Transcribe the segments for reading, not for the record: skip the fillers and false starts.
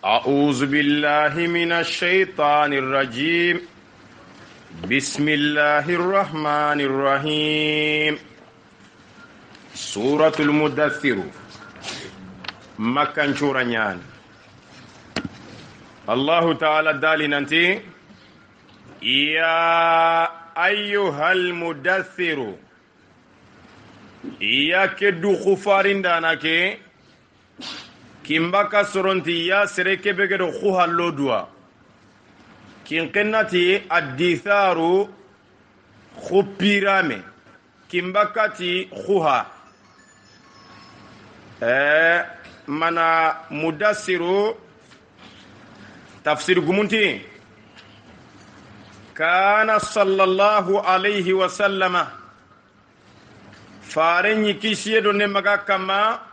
أعوذ بالله من الشيطان الرجيم. بسم الله الرحمن الرحيم. سورة المدثر مكان شورانيان. الله تعالى دالي ننتي يا أيها المدثر يا كدو خفارين داناكي kimbaka soronti ya sereke begedo khuhallo dua kinkennati additharu khupirame kimbakati khuha mana mudassiru tafsir gumunti kana sallallahu alayhi wa sallama farenyi kisiedo ne maga kama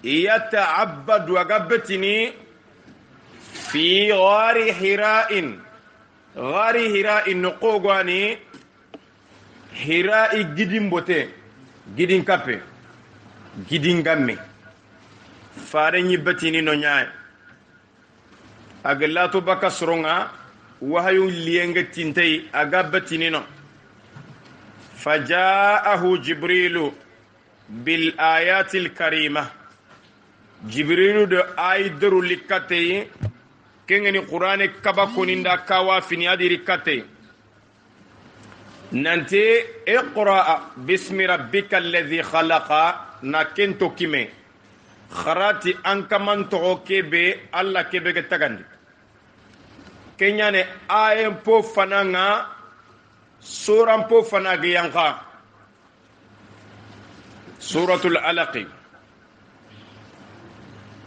يتعبد وقبتني في غار هراء نقوغاني هراء جدين بوتي جدين كابي جدين غمي فارني بتيني نونياي أغلاتو بكا سرونغا وهيو لينغ تنتي أغبتيني نو فجاءه جبريل بالآيات الكريمة jibrilu de ay deru likate kengeni qur'ane kaba koninda kawa fini adiri kate nanti iqra bismi rabbika alladhi khalaqa na kento kime kharati ankaman to kebe alla kebe ke tagandi kenyane ayen po fananga suran po fanaga yanka suratul alaq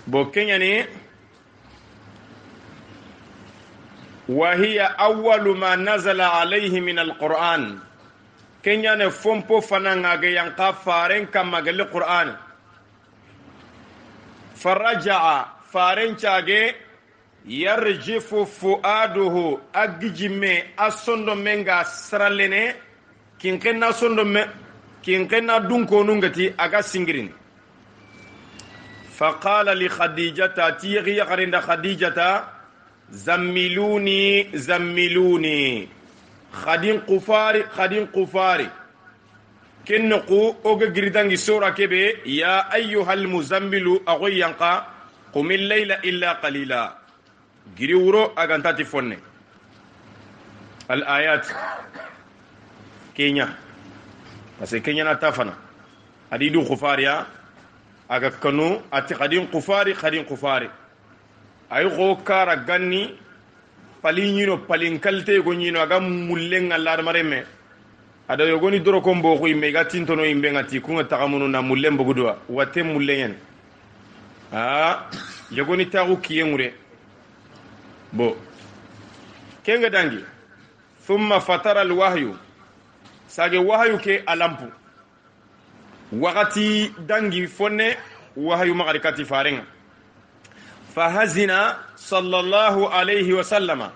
بوكينياني وهي أول ما نزل عليه من القرآن كينياني فومبو فنانغا ينقى فارين كما قال القرآن فرجع فارين شاگي يرجف فؤاده أجمي أصندو منغا سراليني كينكنا دونكو نونغتي أغا سنجرين فقال لخديجة تيغي قرند خديجة زملوني خدين قفاري كنقو اوغ غريدانغي سورة كبه يا أيها المزمل أغوي ينقى قم الليل إلا قليلا غريورو أغانتاتي فوني الآيات كينيا بس كينيا نتافنا أديدو خفاريا aga kanu ati khadin qufari ay go kara ganni palinyino palinkalte go nyino aga mullenga lar mareme ada yogoni doro kombo ko imbe gatintono imbe ngati kunga tagamunu na mullembo gudwa wate mullenyen yogoni tagu kiyengure bo kenga dangi thumma fatara alwahyu sage wahyu ke alampu wakati dangi fonne wahayu magarikati farenga fahazina sallallahu alayhi wa sallama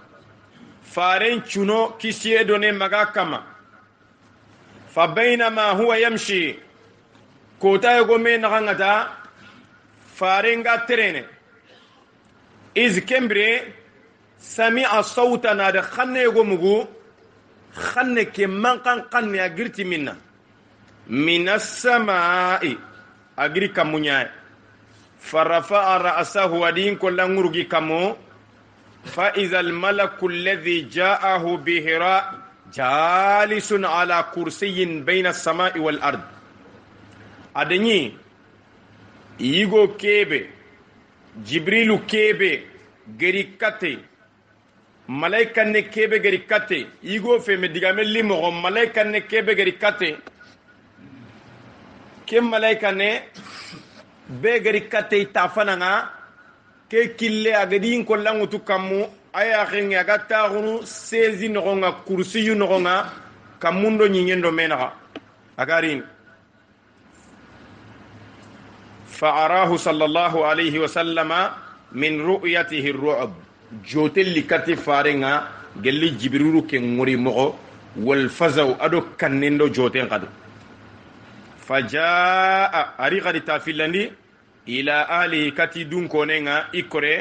faren chuno kisiye done magakama fa bainama huwa yamshi kota yogo me nagangata farenga terene iz kembre sami'a sawtan ada khanne yogo mugu khanne ke mankan khanne agirti minna من السماء أجري كمونيا فرفع رأسه ودين كل نورجي كمو فإذا الملك الذي جاءه بهراء جالس على كرسي بين السماء والأرض أدني يجو كيبه جبريل كيبه غريكتي ملايكة نكيبه غريكتي يجو في مديغامل لي ملايكة نكيبه غريكتي ke malaika ne be gari kate tafananga ke kille agadi ko langutu kammu aya xenga gata gunu sezi no nga kursi yu no nga kamundo nyendo menaga agarin فأراه صلى الله عليه وسلم من رؤيته الرعب جوتل لكتي فارنغا gelli jibrilu ke ngori mo wal fazaw ado kannendo joten qad fajaa ari qad tafilandi ila ahli kati dun konenga ikore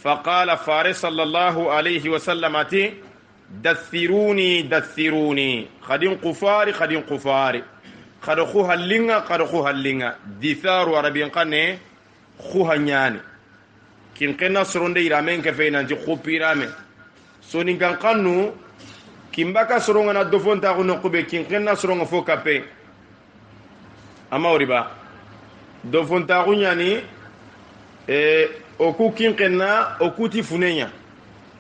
فقال فارس صلى الله عليه وسلم دثروني دثروني خدين قفاري خدين قفاري خد خوها اللينغا خد خوها اللينغا دثار وربين قني خوها نياني كين قنا سرونده يرامين كفينا نجي خوبي رامين سونين كان قنو كين باكا سرونغنا دفون تاغو نقوبي كين قنا سرونغ فوكا بي أما وربا دفون تاغو نياني oku kinkenna okuti funenya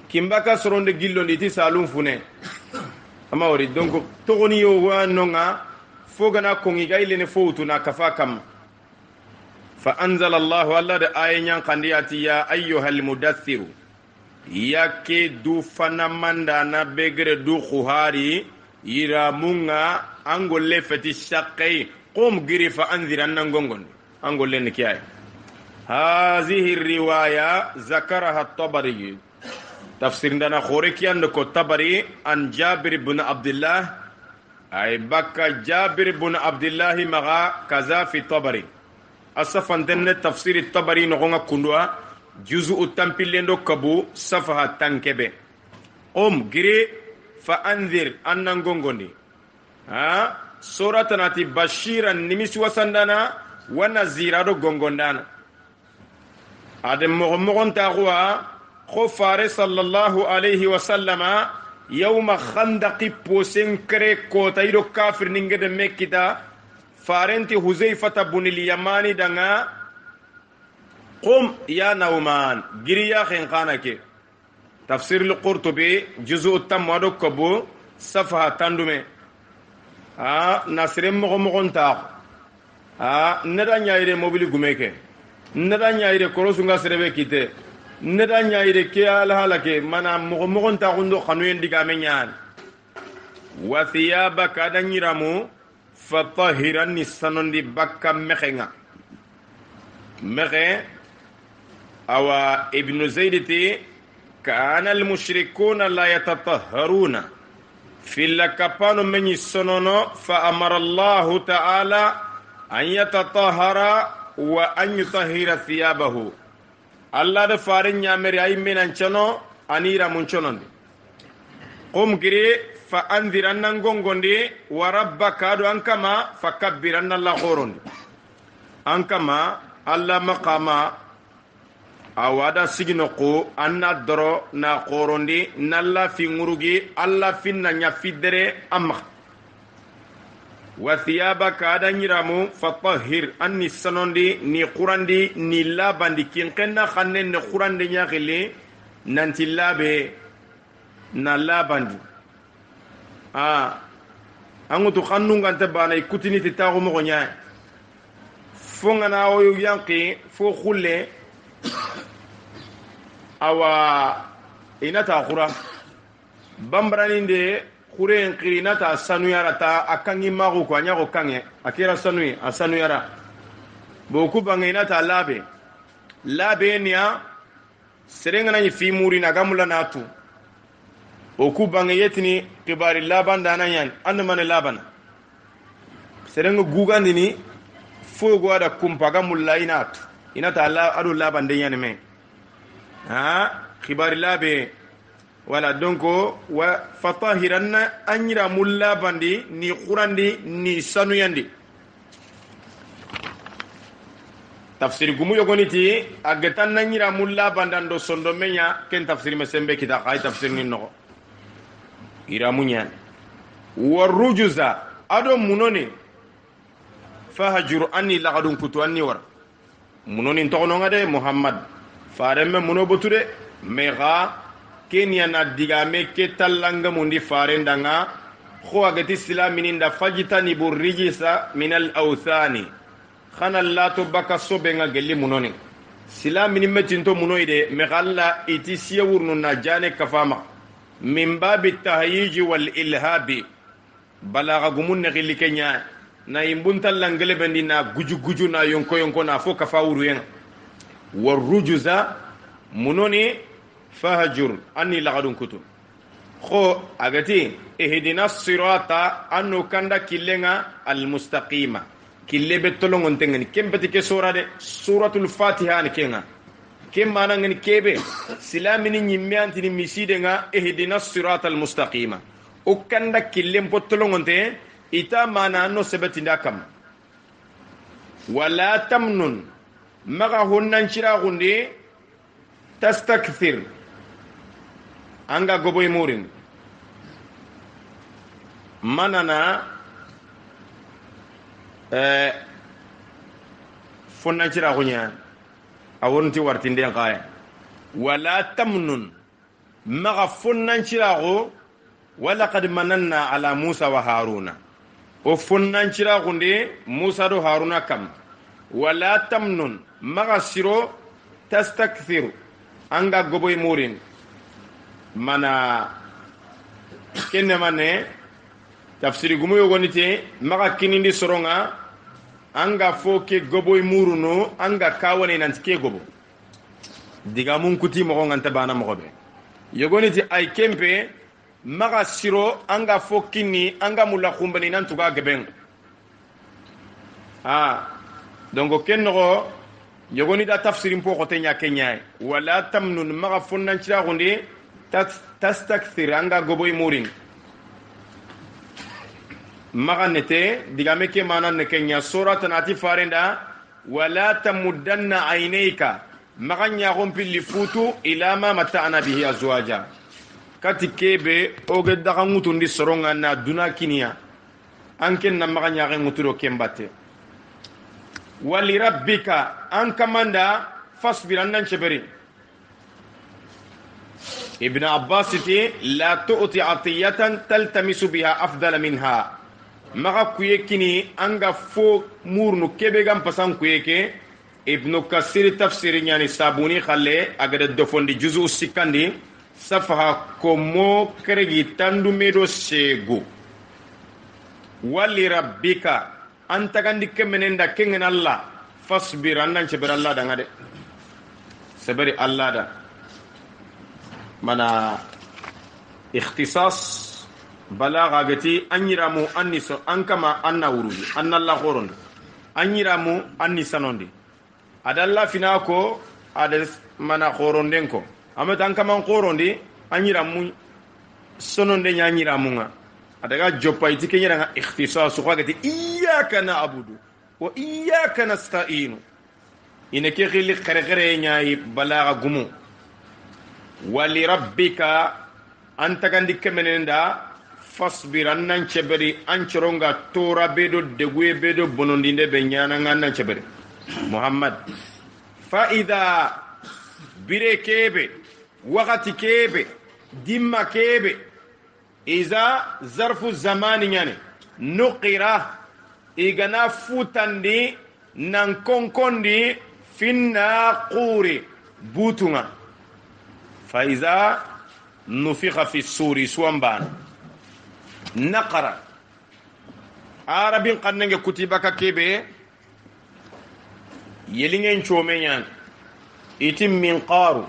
kimbaka soronde gillondi ti salum fune ama wori donc togoni yo wanonga fogana kongi gayle ne fowtu na kafa kam fa anzala allah alla da ayanyan qandiyati ya ayyuhal mudaththir yake du fanamanda na begre du khuhari ira munga angolle fati shaqqai qum giri fa anziranna ngongon angolle ne kiyai هذه الرواية ذكرها الطبري تفسير لنا خوريكي أنك الطبري عن جابر بن عبد الله أي بكى جابر بن عبد الله مغا كذا في الطبري أصفا دن تفسير الطبري نغنى كندوا جزء التنبيل كبو صفحة تنكبه جري فأنذر أنن غنغوني سورة ناتي بشيرا نمس وسندنا ونزيرا غنغوندانا adam mogon taguwa ko fare sallallahu alayhi wa sallama yawma khandaqi posen kre ko taydo kafir ningede mekkita farenti huzaifa ibn al-yamani danga qum ya nauman giriya khin qanake tafsir al-qurtubi juz'u tamwado kobo safha tandume nasrem mogon tagu nada nyaire mobili gumeke nada nyaayire korosunga serebe kite nada nyaayire ke alhalake mana mogon ta gundo xanuyen digame ñaan wa thiyabaka danyiramu fatahiran nisanondi bakka mexenga mexe awa ibnu zayditi kana almushrikuna la yatatahharuna filla kapano meñi sonono fa amara allahu ta'ala an yatatahhara wa an yutahhira thiyabahu alla da farin nyameri ay menan chano anira mun chonondi qum giri fa anziranna ngongondi wa rabbaka do ankama fakabbiranna alla khorondi ankama alla maqama awada sigino ko anna doro na khorondi nalla fi ngurugi alla finna nya fidere amma wa thiyabaka adanyiramu fatahhir anni sanondi ni qurandi ni labandi kinkenna khannen ne qurandi nyakhili nanti labe na labandi angutu khannunga tabana ikutini titago mo nya fonga na o yanki fo khulle awa inata khura bambraninde kuren kirinata sanuyara ta akangi magu ko anyago kange akira sanui asanuyara boku bangena ta labe niya serenga na fi muri na gamula natu oku bangeyetini kibari laban dana yan andamane laban serenga gugandini fogo ada kumpaga mulla inata adu laban de yan me kibari labe wala donko wa fatahiranna anyira mulla bandi ni qurandi ni sanuyandi tafsir gumu yogoniti agatan nanyira mulla bandando sondo menya ken tafsir mesembe kita kay tafsir ni no ira munya warujuza ado munoni fahajur anni laqadun kutu anni war munoni tokono ngade muhammad faremme muno botude mega kenya na digame ke talanga mundi farendanga kho agati silaminin da fajitani burrijisa min al awthani khana la to baka sobenga gelli munoni silaminin metinto munoide megalla itisiya wurnu na jane kafama min babi tahyiji wal ilhabi balaga gumun ne gelli kenya na imbunta langele bendi na guju na yonko na fo kafa wuruyen warujuza munoni fahajur anni lagadun kutu kho agati ihdina sirata annu kanda killenga almustaqima kille betolongon tengani kembeti ke sura de suratul fatiha ni kenga ke mana ngani kebe silamini nyimme antini miside nga ihdina siratal mustaqima o kanda killen potolongonte ita mana no sebetinda kam wala tamnun maga honnan cira gundi tastakthir anga goboy murin manana fonnan cira gunya awonti wartinde qaya wala tamnun maga fonnan cira go wala qad mananna ala musa wa haruna o fonnan cira gundi musa do haruna kam wala tamnun maga siro tastakthir anga goboy murin mana kenne mane tafsiri gumu yogonite maga kinindi soronga anga foke goboy muruno anga kawane nanti ke gobo diga mun kuti mo nganta bana mo be yogonite ay kempe maga siro anga fokini anga mulla khumbani nan tuga geben donc kenno yogoni da tafsirin po xote nya kenya wala tamnun maga fonnan cira gonde tastakthir anga goboy murin maga nete digame ke manan ne kenya suratan ati farenda wala tamuddanna aynayka maga nya gompilli futu ila ma mata'ana bihi azwaja kati kebe oge daga ngutundi soronga na duna kinia anken na maga nya nguturo kembate wali rabbika an kamanda fasbir annan cheberi ibn abbas ti la tu'ti atiyatan taltamisu biha afdal minha maga kuyekini anga fo murnu kebe gam pasan kuyeke ibn kasir tafsir nyani sabuni khalle agada dofondi juzu sikandi safaha komo kregi tandu medo sego wali rabbika anta gandi kemenenda kengen Allah fasbir annan cebir Allah da ngade sabari Allah da mana ikhtisas balagha gati anyiramu anniso ankama anna wuruji anna Allah qoron anyiramu annisanondi adalla finako ades mana qoronden ko amata ankama qorondi anyiramu sononde nyanyiramu nga adaga joppa itike nyira ikhtisas ko gati iyyaka na'budu wa iyyaka nasta'in ineke khili khere nyaay balagha gumu wali rabbika anta gandi kemenenda fasbir annan cheberi anchoronga tora bedo deguye bedo bonondinde be nyana ngannan cheberi muhammad fa idha bire kebe wakati kebe dimma kebe iza zarfu zamani nyane nuqira igana futandi nan konkondi finna quri butunga fa iza nufikha fi suri swamban naqara arabin qannange kutibaka kebe yelingen chomenyan itim min qaru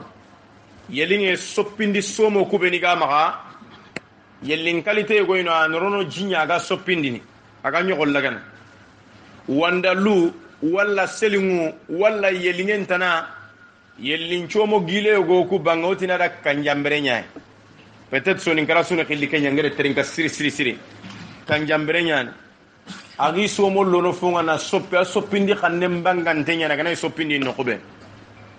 yelinge soppindi somo kubeni gamaga yellin kalite goyno anorono jinya ga soppindini aga nyogol lagana wanda lu walla selingu walla yellingen tana yellin chomo gile go ku bangoti na da kanjambere nyaay peut-être sonin kala sunu khilli kenya ngere terinka siri kanjambere nyaay agi somo lono fonga na soppindi khannem bangante nya daga na soppindi no kube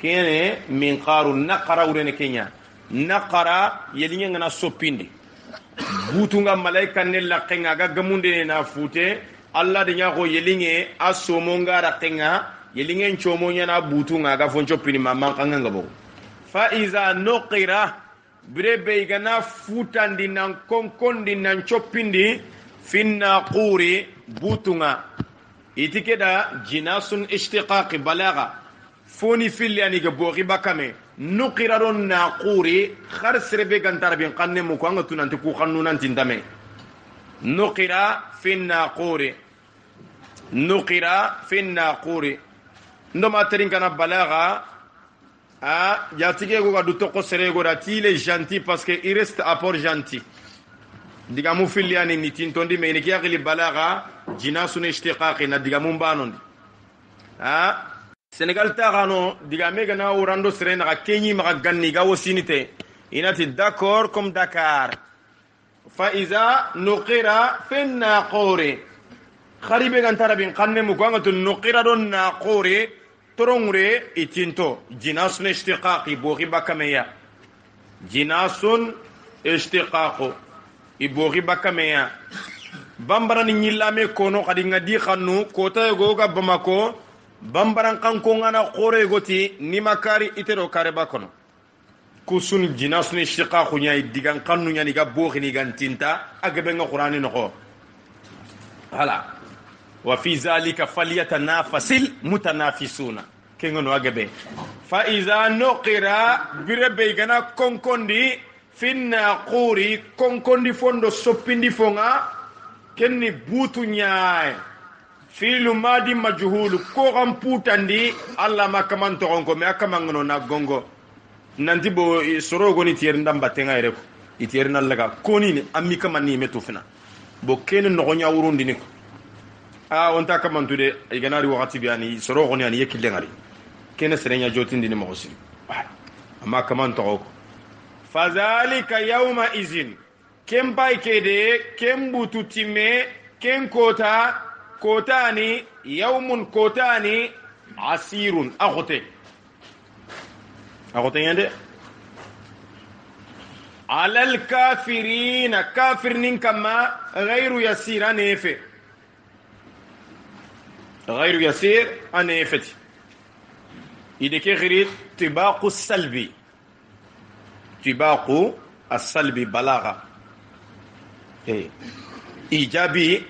kene min qaru naqara urene kenya naqara yellingen na soppindi butunga malaika ne lakenga ga gamunde na fute Allah de nyako yelinge asomonga rakenga yelinge nchomo nyana butunga ga foncho pini mamman kanga ngabo fa iza nuqira brebe igana futandi nan konkondi nan chopindi finna quri butunga itikeda jinasun ishtiqaq balagha foni fil yani ga bogi bakame nuqiraron naquri khar serbe gantar bin qanne mu ko anga tunanti ku xannu nan tindame nuqira fi naquri ndoma terin kana balagha jatige go ga du to ko sere go rati il est gentil parce que il reste apport gentil diga mu fil yani ni tintondi me ni ki balagha jinasun ishtiqaqi na diga mu banondi Senegal ta gano diga mega na urando serena ka kenyi maka ganni ga wosinite inati d'accord comme Dakar fa iza nuqira fi naquri kharibe gan tarabin qanne mu ko ngatu nuqira don naquri torongure itinto jinasun ishtiqaqi boghi bakameya jinasun ishtiqaqu iboghi bakameya bambara ni nyillame kono kadi ngadi khanu kota go ga bamako bambaran kanko ngana khore goti ni makari itero kare bakono kusun jinasun ishtiqaqu nyai digan kanu nyani ga boghi ni gantinta agabe nga qur'ani no hala wa fi zalika falyatanafasil mutanafisuna kengono agabe fa iza nuqira birebe gana konkondi finna quri konkondi fondo soppindi fonga kenni butu nyaay filu madi majhul ko gam putandi alla makaman to gongo me akamangono na gongo nanti bo sorogo ni tier ndamba tenga reko itier na laga koni ni ammi kamani metufina bo ken no gonya wurundi ni on ta kamantude iganari wakati biani sorogo ni ani yekille ngari ken serenya jotindi ni mogosi amma kaman to ko fazalika yawma izin ken bay kede ken butu timme ken kotani yawmun kotani asirun agote yande alal kafirina kafirnin kama ghayru yasir anefe ghayru yasir anefeti ideke ghirit tibaqu salbi tibaqu السلبي بلاغة إيجابي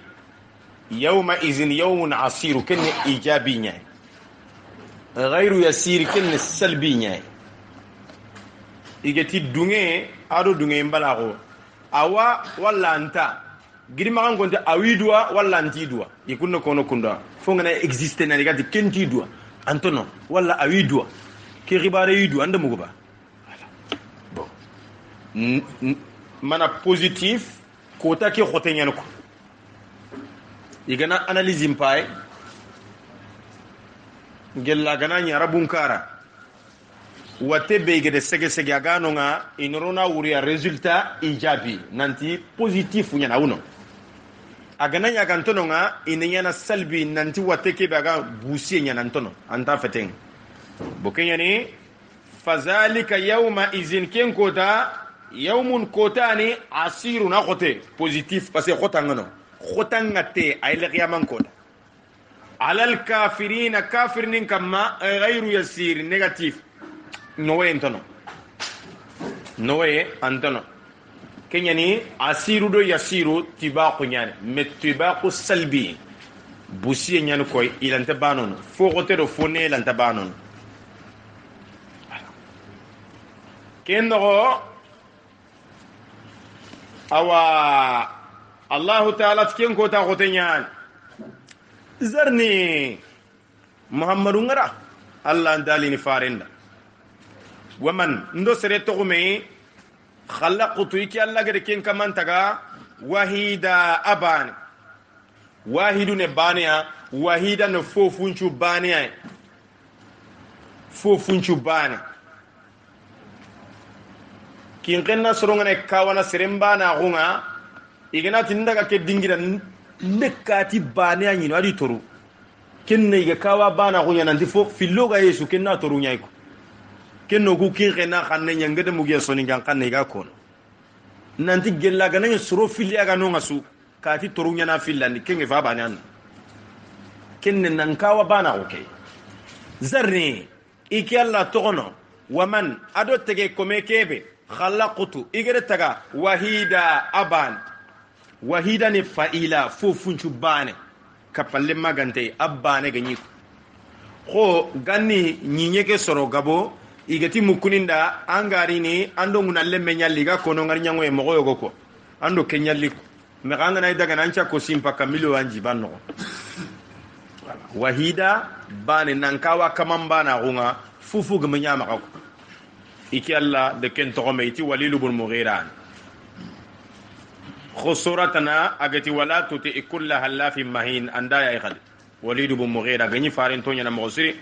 يومئذ يوم عسير كن إيجابي نعي غير يسير كن السلبي نعي إيجاتي دونغي أدو دونغي بلاغو أوا ولا أنت giri magan konte awidwa wala antidwa ikunno kono kunda fonga existe na ligati kentidwa antono wala awidwa ki ribare yidwa anda mugoba mana positif kota ke khotenyan ko igana analyse mpay gella gana nya rabunkara wate beigede sege agano nga inorona wuri resultat ijabi nanti positif nya nawuno agana nya gantono nga inyana salbi nanti wate ke baga busi nya nantono anta feteng bokenya ni fazalika yawma izin ken kota yawmun kotani asirun akote positif parce que khotanga te ay le qiyaman kota alal kafirin kafirin kama ghayru yasir negatif nowe antono kenyani asiru do yasiru tibaqu nyane met tibaqu salbi busi nyane koy ilanta banon fo gote do fone ilanta banon kendo awa Allah ta'ala cikin kota kotenyan zarni muhammadu ngara Allah dalini farenda waman ndo sere to me khalaqtu iki Allah gade ken kamantaga wahida aban wahidu ne baniya wahida ne fofunchu baniya fofunchu baniya kin kenna sorongane kawana seremba na gunga igana tindaga ke dingira nekati bane anyino adi toru kenne iga kawa bana gunya nanti fo filloga yesu kenna toru nyayko kenno ku kin kenna xanne nyangede mugiya soni ngan xanne iga kono nanti gella gana soro filya ga no ngasu kati toru nyana fillandi kenge fa bane an kenne nan kawa bana okay zarni iki alla togono waman ado tege kome kebe khalaqtu igere taga wahida aban wahida ni fa'ila fofunchu bane kapalle magante abane ganyi ko ganni nyinyeke soro gabo igati mukuninda angari ni ando munalle menyalliga kono ngari nyango e mogo yogo ko ando kenyalli me ganga nay daga nancha ko simpa kamilo anji banno wahida bane nankawa kamamba na gunga fufu gmenya makako iki alla de ken to meiti walilu bun mughiran khusuratana agati wala tuti kullaha hallafin mahin andaya ikhad walidu bun mughira gani farin to nyana mosiri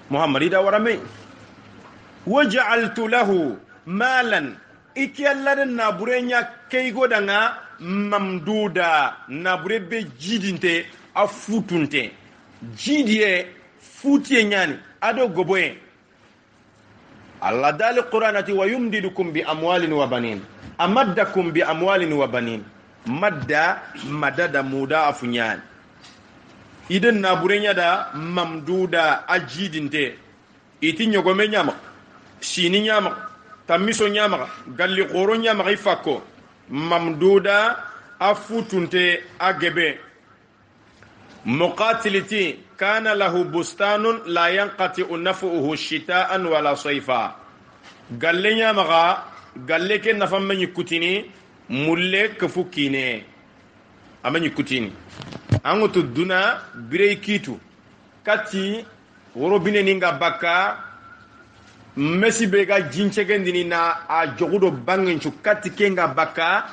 muhammad ida warame waja'altu lahu malan ikiyalla naburenya keigo danga mamduda nabure be jidinte afutunte jidiye futiye nyani ado goboye Allah dali qur'anati wa yumdidukum bi amwalin wa banin amaddakum bi amwalin wa banin madda madada muda afunyan idan naburenya da mamduda ajidinte iti nyogome nyama sini nyama tamiso nyama galli qoro nyama ifako mamduda afutunte agebe muqatiliti kana lahu bustanun la yanqati nafuhu shita'an wala sayfa galle nyama galle ke nafam manyi kutini mulle kafukine amanyi kutini angutu duna bireikitu kati worobine ninga baka mesi bega jinchegendini na a jogudo bangenchu kati kenga baka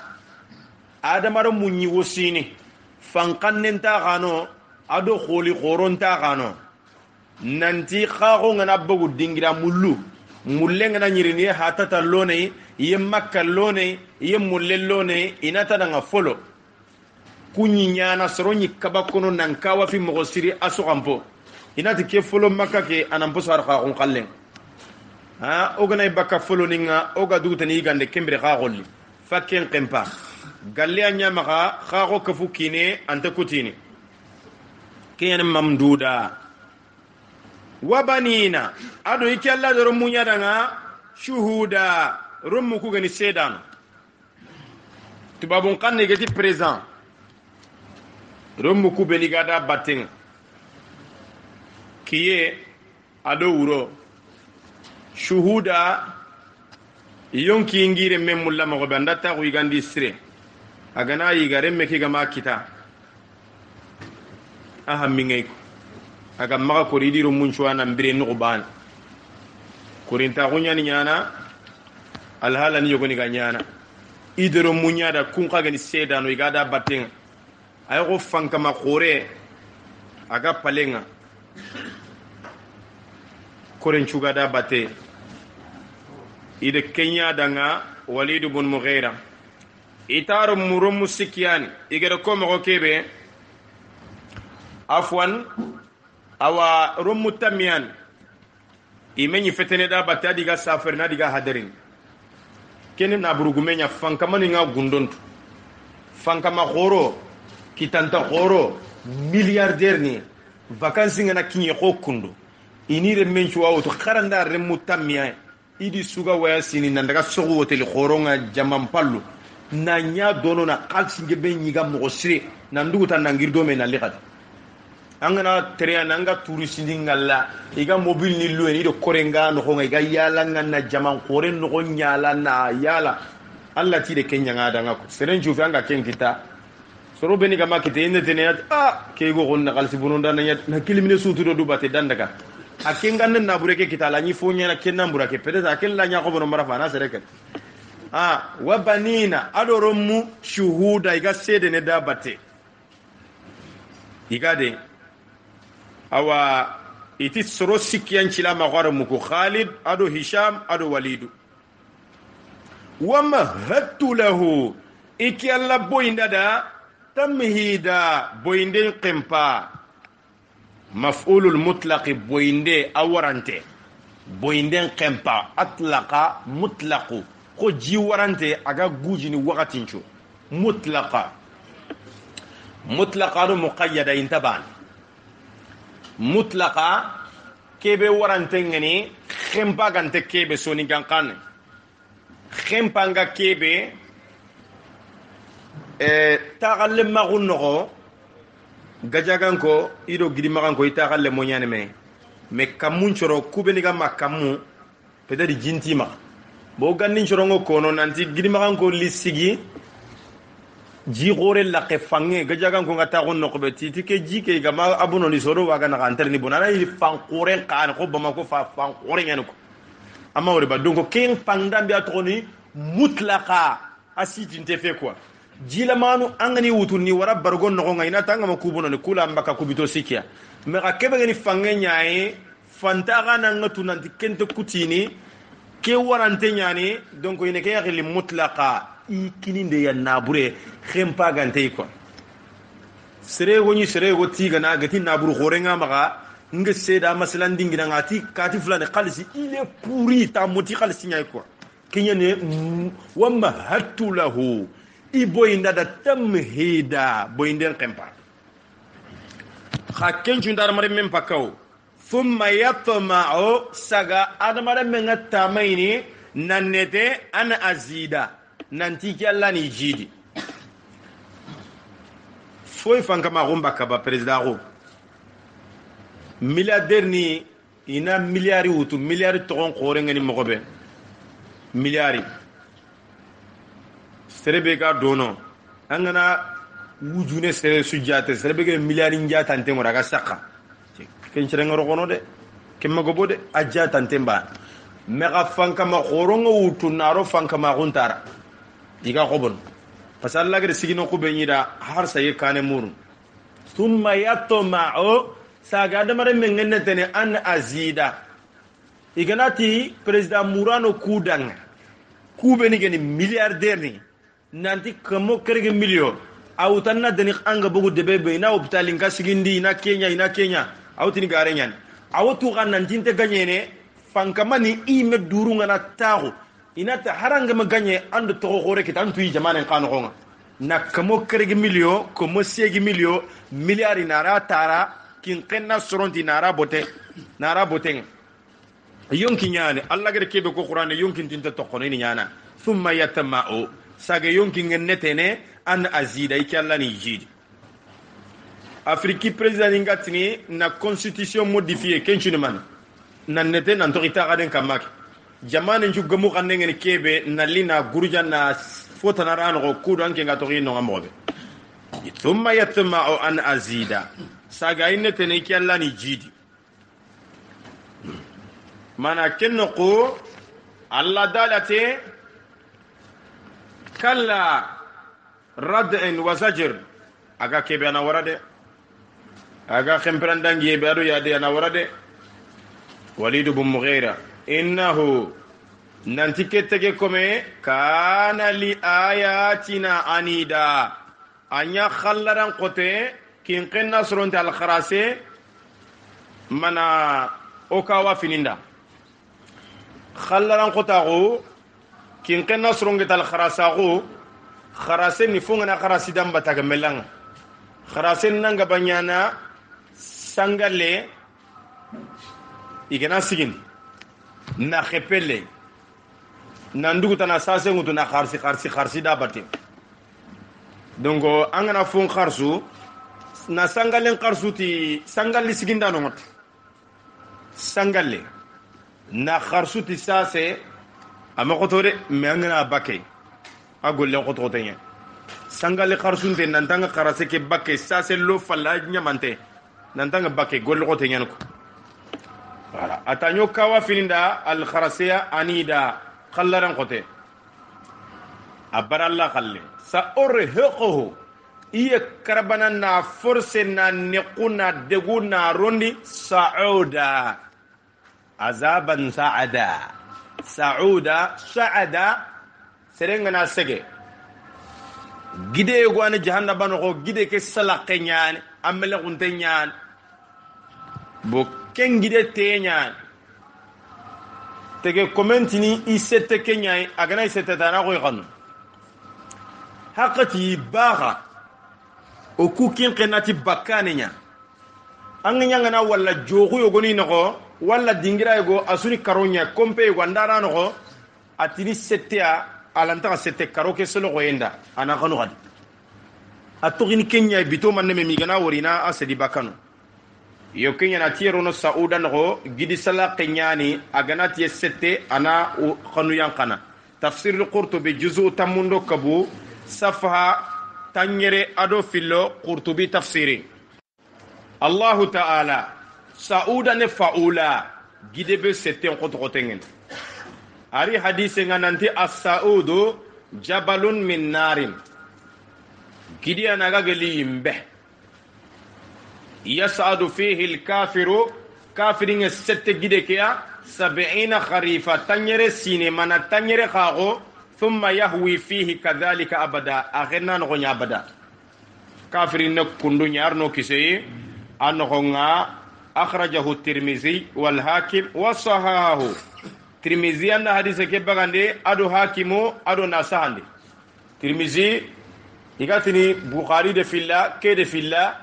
adamaro munyi wosini fankannenta gano ado kholi khoronta gano nanti khago ngana bagu dingira mulle ngana nyirini hatata lone yemmakka lone yemulle lone inata nga folo kunyi nyana soronyi kabakono nankawa fi mogosiri asokampo inati ke folo makka ke anampo sar khago kallen ha ogana baka folo ninga oga dugutani gande kembere khagolli fakken qempa galle anya maka khago kafukine anta kutini kiyan mamduda wabanina ado iki alla do munya danga shuhuda rummu ku gani sedan tubabun kanne gati présent rummu ku beni gada batin kiye ado wuro shuhuda yonki ngire memulla mo banda ta ku igandi sire agana yigare meki gama kita aha mingay aga maga koridiro munchwana mbire nuqban korinta kunyani nyana alhala ni yogoni ganyana idero munyada kun kagani sedano igada batenga ayo fanka makore aga palenga koren chugada bate ide kenya danga walid ibn mughira itaro murum musikiani igere ko mo kebe afwan awa rummu tamiyan imenyi fetene da bata diga safar na diga hadarin kene na burugumenya fankama ni nga gundontu fankama khoro kitanta khoro milliardaire ni vacances ngana kinye ko kundo inire menchu wa to kharanda rummu tamiyan idi suga waya sini nandaga sogo hotel khoro nga jamam pallu na nya dono na kalsi ngebe nyiga mo sire na ndugu tan ngirdo me na liqat angana tere nanga touriste ngalla iga mobile ni lueni do korenga no ko iga yala ngana jaman koren no nyala na yala alla ti de kenya ngada ngako seren jufi anga ken kita soro beni ga makite inde tene ke go gonna kalsi bununda na kilimine sutu do dubate dandaga akenga na bureke kita la ni fonya na kenna burake peut-être akel la nya ko bono marafa na sereket wa banina adoromu shuhuda iga sede ne dabate igade awa iti soro sikiyan chila magwara muku Khalid ado Hisham ado Walidu wama hattu lahu iki alla boinda da tamhida boinde qimpa maf'ulul mutlaq boinde awarante boinde qimpa atlaqa mutlaqu ko ji warante aga gujini wakatincho mutlaqa do muqayyada intaban mutlaqa kebe warante ngani khempa gante kebe soni gankan khempa nga kebe tagalle magunno gajagan ko ido gidimagan ko itagalle monyane me kamun choro kubeni ga makamu pedadi jintima bo gannin chorongo kono nanti gidimagan ko lisigi ji gore la ke fange gajagan ko ngata gon no be titi ke ji ke gama abuno ni soro waga na antar ni bonana ni fan qoren kan ko bama ko fa fan qoren en ko amma wori ba donc ken pangdam bi atoni mutlaqa asiti ntefe quoi jila manu angani wutuni wara bargon no ngai na tanga makubono ni kula mbaka kubito sikia me ka kebe ni fange nyae fantaga na ngatu nanti kente kutini ke warante nyani donc ine ke yakhli mutlaqa ikininde ya nabure khempa gante ko sere woni sere go tiga na gati naburu khorenga maga nga seda masalan dingina ngati kati fulane khalisi il est pourri ta moti khalisi nyay ko kenyane wamma hatu lahu iboyinda da tamhida boyinden khempa khaken jundar mare mem pakaw thumma yatma'u saga adamare menga tamaini nannete ana azida nanti kyalla ni jidi foy fanka ma gomba kaba president ro milliardaire ni ina milliard wutu milliard togon khore ngani mogobe milliard serebe ga dono angana wujune sere sujate serebe ga milliard njata ante ngora ga saka ken cere ngoro gono de kemma gobo de ajja tante mba mega fanka ma khorongo wutu naro fanka ma guntara diga khobon pasalla ga sigino ko be nyida har saye kane murun thumma yatma'u saga da mare mengene tene an azida iganati president murano kudang kube ni geni milliardaire ni nanti kamo kerge million awtanna dani anga bugu debe be na hospital nga sigindi ina Kenya awtini gare nyan awtu kan nanti te ganyene fankamani ime durunga na tagu inata haranga maganye ando to gore kitantu yi jamane kanu gonga na kamo kerge million komo segi million milliard inara tara kin kenna soronti nara bote yonki nyane alla gere kebe ko qur'an yonki tinta to kono ni nyana thumma yatama'u sage yonki ngennetene an azida ikalla ni jidi afriki president ngatini na constitution modifiée kenchine man nan nete nan to ita gaden kamak jamane nju gamu kanne ngene kebe na lina guruja na fota na rano ko kudu anke ngato ino ngamobe thumma yatama'u an azida saga innetene ikalla ni jidi mana kenno ko alla dalate kalla rad'in wa zajr aga kebe ana warade aga khemprandangi be ado yade ana warade walid ibn mughira innahu nanti ketege kome kana li ayatina anida anya khallaran qote kin qenna suronta al kharase mana okawa fininda khallaran qotago kin qenna suronga tal kharasago kharase ni fungana kharasi damba taga melang kharase nanga banyana sangale igena sigin na khepele nandugu tana sase ngutu na kharsi da batte dongo angana fon kharsu na sangalen kharsu ti sangali siginda no mot sangale na kharsu ti sase amakotore me angana bakke agolle ko to tenya sangale kharsu nte nantanga kharase ke bakke sase lo falla nyamante nantanga bakke golle ko tenya ko voilà atanyo kawa fininda al kharasiya anida khallaran qote abaralla khalle sa urhiquhu iya karabana na force na niquna deguna rondi sauda azaban sauda serenga na sege gide go an jahannaba no gide ke salaqe nyane amele gunte nyane bo kengide tenya tege commentini isette kenya agana isette dana ko yqan haqati baga o kukin qenati bakanenya anganya ngana walla jogu yogoni nako walla dingira go asuni karonya kompe go ndara nako atini settea alanta sette karoke solo go yenda ana kanu gadi atogini kenya bito manne mi gana worina asedi bakano yo kenya na tiero no sauda no gidi sala kenyani agana tie sette ana khanu yankana tafsir al-qurtubi juzu tamundo kabu safha tanyere ado fillo qurtubi tafsiri allah ta'ala sauda ne faula gide be sette ko to tengen ari hadise ngananti as-saudu jabalun min narin gidi anaga gali imbe يسعد فيه الكافر kafirin sette gide kiya 70 kharifa tanyere sine mana tanyere khago thumma yahwi fihi kadhalika abada akhirna no nya abada kafirin ne kundu nyarno kisey anno nga akhrajahu tirmizi wal hakim wa sahahu tirmizi anna hadise ke bagande ado hakimu ado nasahande tirmizi igatini bukhari de filla ke de filla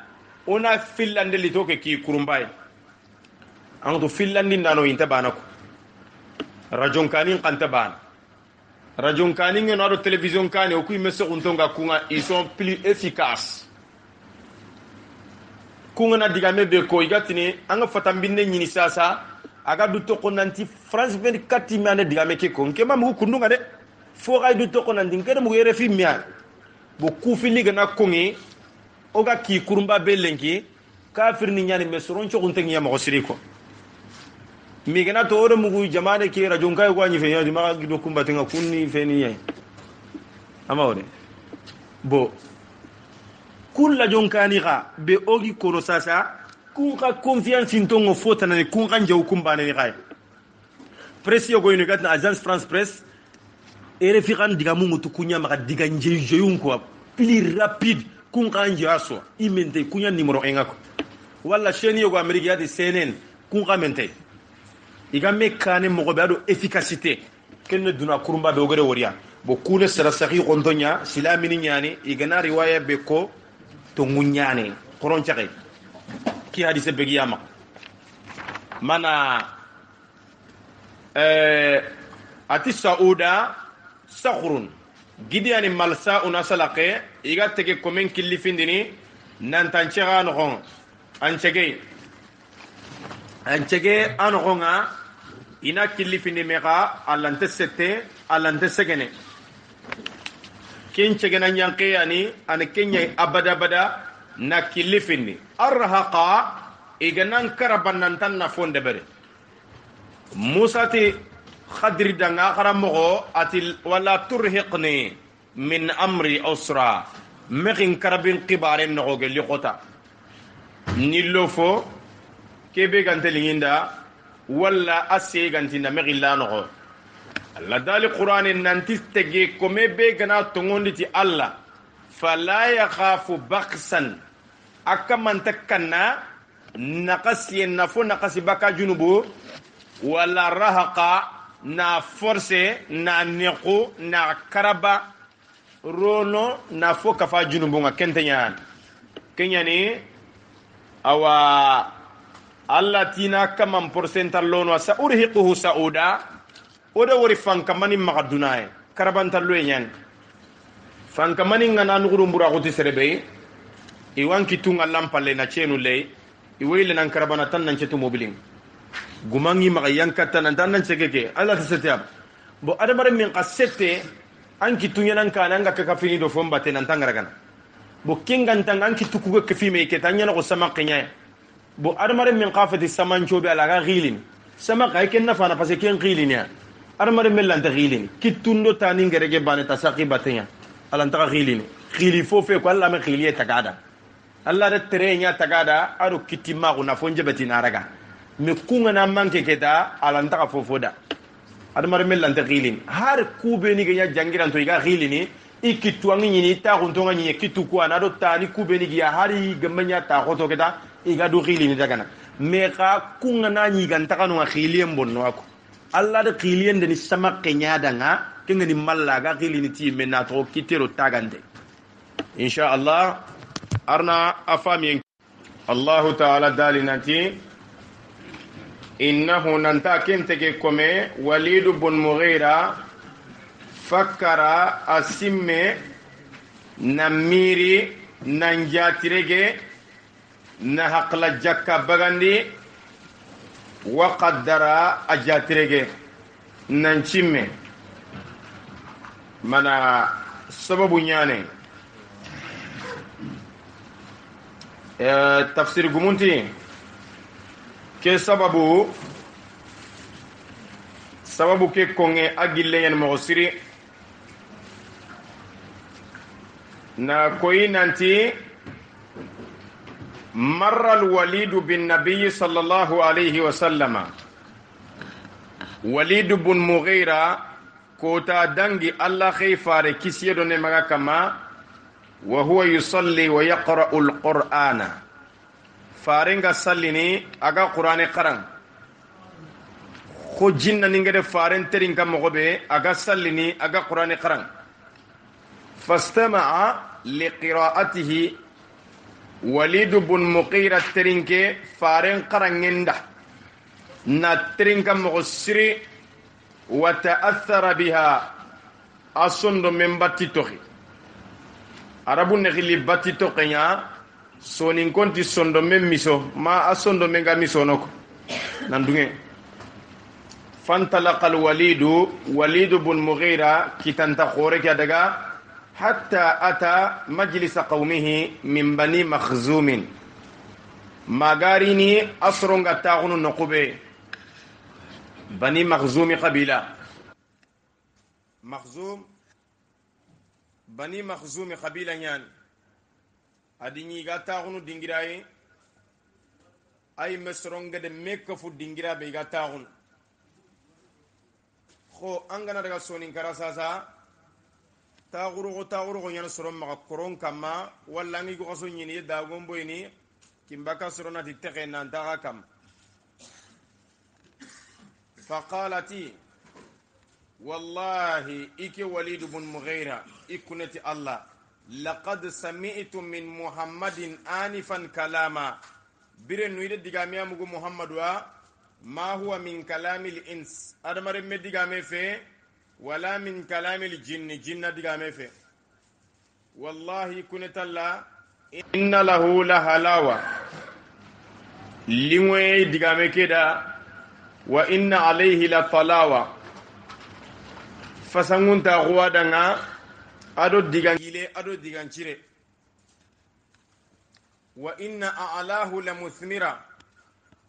ona fillande litoke ki kurumbay an to fillandi ndano inta banako rajon kanin kanta ban rajon kanin no ado television kani o kuy meso untonga kunga ils sont plus efficaces kunga na digame be ko igatini anga fatambinde nyini sasa aga du to konanti France 24 mane digame ke ko nke mamu kundunga de fo gay du to konanti ngere mu yere fi miya bo kufili gana kongi oga ki kurumba belenki kafir ni nyani mesron cho kunte ngiya mo siriko mi gana to ore mugu jamane ke rajon kay ko anyi fe yadi ma gido kumba tenga kunni fe ni yai ama ore bo kulla jonkani ga be ogi kono sasa kun ka confiance intongo fota na kun kan jaw kumba ne ga presse yo goyno gatna agence France Presse ere fi kan diga mungu to kunya maka diga njeyun ko plus rapide kun kan jaso imente kunya numero 1 ko wala chaîne yo go Amerique ya de CNN kun ka mente iga mekane mo go bado efficacité ken duna kurumba be ogere woriya bo kune sara sahi gondonya silamini nyani igana riwaya be ko to ngunyane koron chake ki hadise be giyama mana ati sauda sakhrun gidiani malsa una salaqe iga tege komen kilifindini nan tanchega no gon anchege anonga ina kilifini mega alante sette alante segene ken chegena nyanke yani an kenya abada bada na kilifini arhaqa iganan karabanan tan na fonde bere musati khadri danga kharamogo atil wala turhiqni min amri usra megin karabin qibaren no geli khota nilofo kebe gantelinda wala ase gantinda megilla no Allah dali Qur'an nanti tege kome be gana tongonditi Allah fala yakhafu baqsan akaman takkanna naqasi nafo naqasi baka junubu wala rahaqa na force na neqo na karaba rono na fo kafa junubu nga kentenya kenyani awa Allah tina kaman porcental lono sa urhiquhu sauda oda wori fankamani magadunaye karabantallo enyan fankamani ngana nuguru mbura goti serebe iwanki tunga lampalle na chenu lay iwele nan karabana tan nan chetu mobiling gumangi magayanka tan nan chegege ala tsetiab bo adamare min qasette anki tunya nan kana nga ka fini do fomba te nan tangaragana bo kingan tan anki tukugo ke fime ke tanya no sama kenya bo adamare min qafati samancho be ala ga gilin sama kay ken na fana parce que ken gilin ya armare melanta gilini kitundo tani ngerege bane tasaqi batenya alanta gilini gili fofe ko alla me giliye tagada alla de terenya tagada aro kitima ko na fonje betina raga me kunga na manke keta alanta fofoda armare melanta gilini har kube ni ganya jangiran to iga gilini ikitu angi ni ta ko tonga ni kitu ko na do tani kube ni ya hari gamanya ta ko to keta iga do gilini daga na me ka kunga na ni ganta kanu giliye mbonno ako Allah da qiliyen da ni sama kenya danga kinga ni malla ga qilini ti menna to kitero tagande insha Allah arna afami Allah ta'ala dalinati innahu nanta kenteke kome Walid ibn Mughira fakkara asimme namiri nanjatirege na haqla jakka bagandi وقدر أجاترجه ننشمه منا سبب يعني تفسير قمنتي كسببه كي كونغ أجلين مغسري na koyi nanti marra alwalidu bin nabiyyi sallallahu alayhi wa sallama walidu bun mughira kota dangi allah khayfare kisiyedo ne maga kama wa huwa yusalli wa yaqra'u alqur'ana farenga sallini aga qur'ane qaran ko jinna ningede faren terin kam mogobe aga sallini aga qur'ane qaran fastama'a liqira'atihi walidu bun mughira terinke faren qarangenda na terinka mogo siri wa ta'athara biha asondo men batti tohi arabu ne khili batti toqenya sonin konti sondo men miso ma asondo men ga miso noko nandunge fantalaqa alwalidu walidu bun mughira kitanta khore kya daga hatta ata majlisa qaumihi min bani makhzumin magarini asronga taagunu nokube bani makhzumi qabila makhzum bani makhzumi qabila nyan adinyi ga taagunu dingirayi ay mesronga de mekkafu dingira be ga taagunu kho angana daga sonin karasasa taaguru nyana soron maka koron kama walla ngi ko kaso nyini da gombo ini kimbaka sorona ti tege nan daga kam faqalati wallahi iki walid ibn mughira ikunati allah laqad sami'tu min muhammadin anifan kalama bire nuide digame amugo muhammadu wa ma huwa min kalamil ins adamare me digame fe wala min kalamil jinni jinna digame fe wallahi kunatalla inna lahu la halawa lingwe digame keda wa inna alayhi la talawa fasangunta huwadanga ado digangile ado digancire wa inna a'lahu la muthmira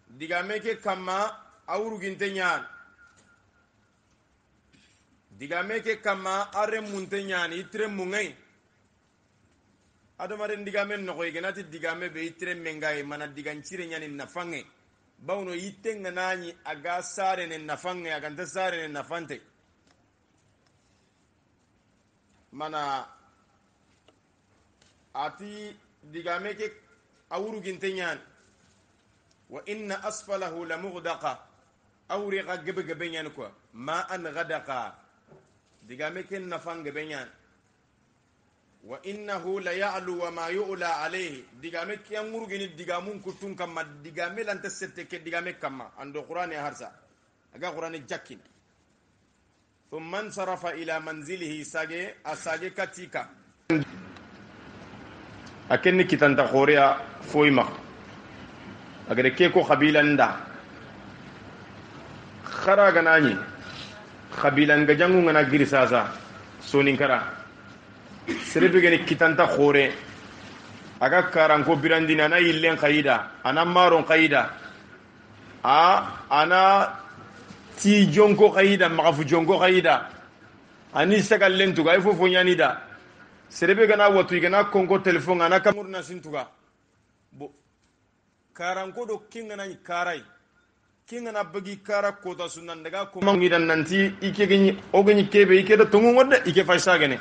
digame ke kama awruginte nyan digame ke kama are munte nyan itre mungai ado mare digame no ko igenati digame be itre mengai mana digancire nyani nafange bawno yitenga nani aga sare ne nafange aga nda sare ne nafante mana ati digame ke awruginte nyan wa inna asfalahu la mughdaqa awriqa gebe nyan ko ma an ghadaqa digame ken nafang gebe nyan wa innahu la ya'lu wa ma yu'la alayhi digame ken murugini digamun kutun kam digame lanta sette ke digame kamma ando qur'ani harsa aga qur'ani jakkin thumma sarafa ila manzilihi sage asage katika akenni kitanta khoria foima agade ke ko khabilan da khara ganani khabilan ga jangu ngana giri sasa sonin kara serebe gani kitanta khore aga karan ko birandina na yillen qaida ana maron qaida ana ti jonko qaida magafu jonko qaida ani sagallen tuga ifo fo nyani da serebe gana watu gana konko telefon ana kamurna sintuga bo karanko do kingana ni karai kingana bagi kara ko da sunan daga ko mangi dan nanti ike gani o gani kebe ike da tungu wadda ike faisa gane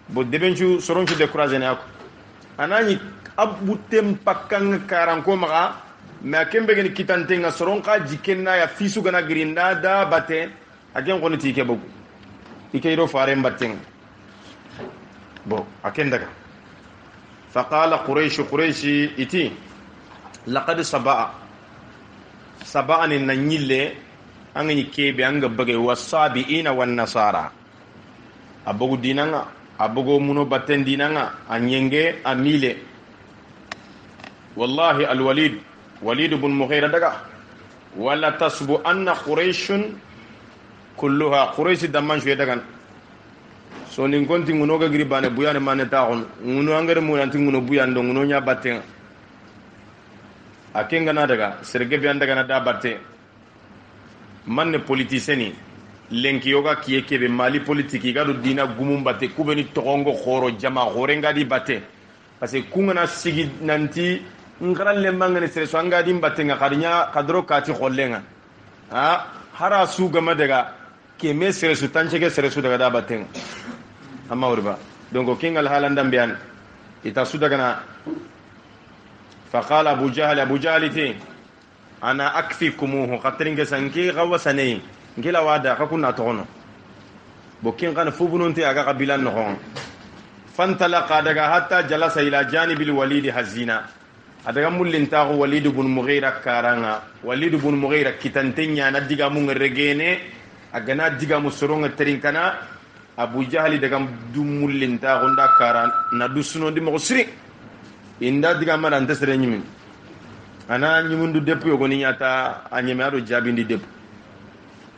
bo debenchu soronchu décourager ne ako anani abutem pakkan karanko maga ma kembe gani kitante nga soronka jikenna ya fisu gana girinda da bate agen ko niti ike bogu ike ro fare mbatten bo aken daga faqala quraish iti laqad saba'ani nanyille angani kebe anga bage wasabiina wan nasara abogu dinanga abogo muno batten dinanga anyenge amile wallahi alwalid walid ibn mughira daga wala tasbu anna quraish kulluha quraish damman shwe daga so nin gonti nguno ga gribane buyane manne taxon nguno angare mo nanti nguno buyando nguno nya batten akenga na daga serge bi andaga na da batte manne politicien lenki yoga kiye be mali politique ga do dina gumum batte kubeni togongo khoro jama khorenga di batte parce que kungana sigi nanti ngaran le mangane sere so anga dim battenga kadinya kadro kati khollenga hara su gama daga ke me sere su tanchege sere su daga da battenga amma urba donc kingal halandan biyan ita su daga na faqala abu jahl ti ana akfikumuhu qatringa sanki gawasane ngila wada kakuna tono bokin kana fubununti aga kabilan no fantalaqa daga hatta jalasa ila janibil walid hazina adaga mullinta walid ibn mughira karanga walid ibn mughira kitantenya na diga mun regene agana diga musoronga terinkana abu jahli daga dum mullinta gonda karan na dusuno di mosri inda diga mala ndesre nyimin ana nyimundu depu yogoni nyata anyeme ado jabindi depu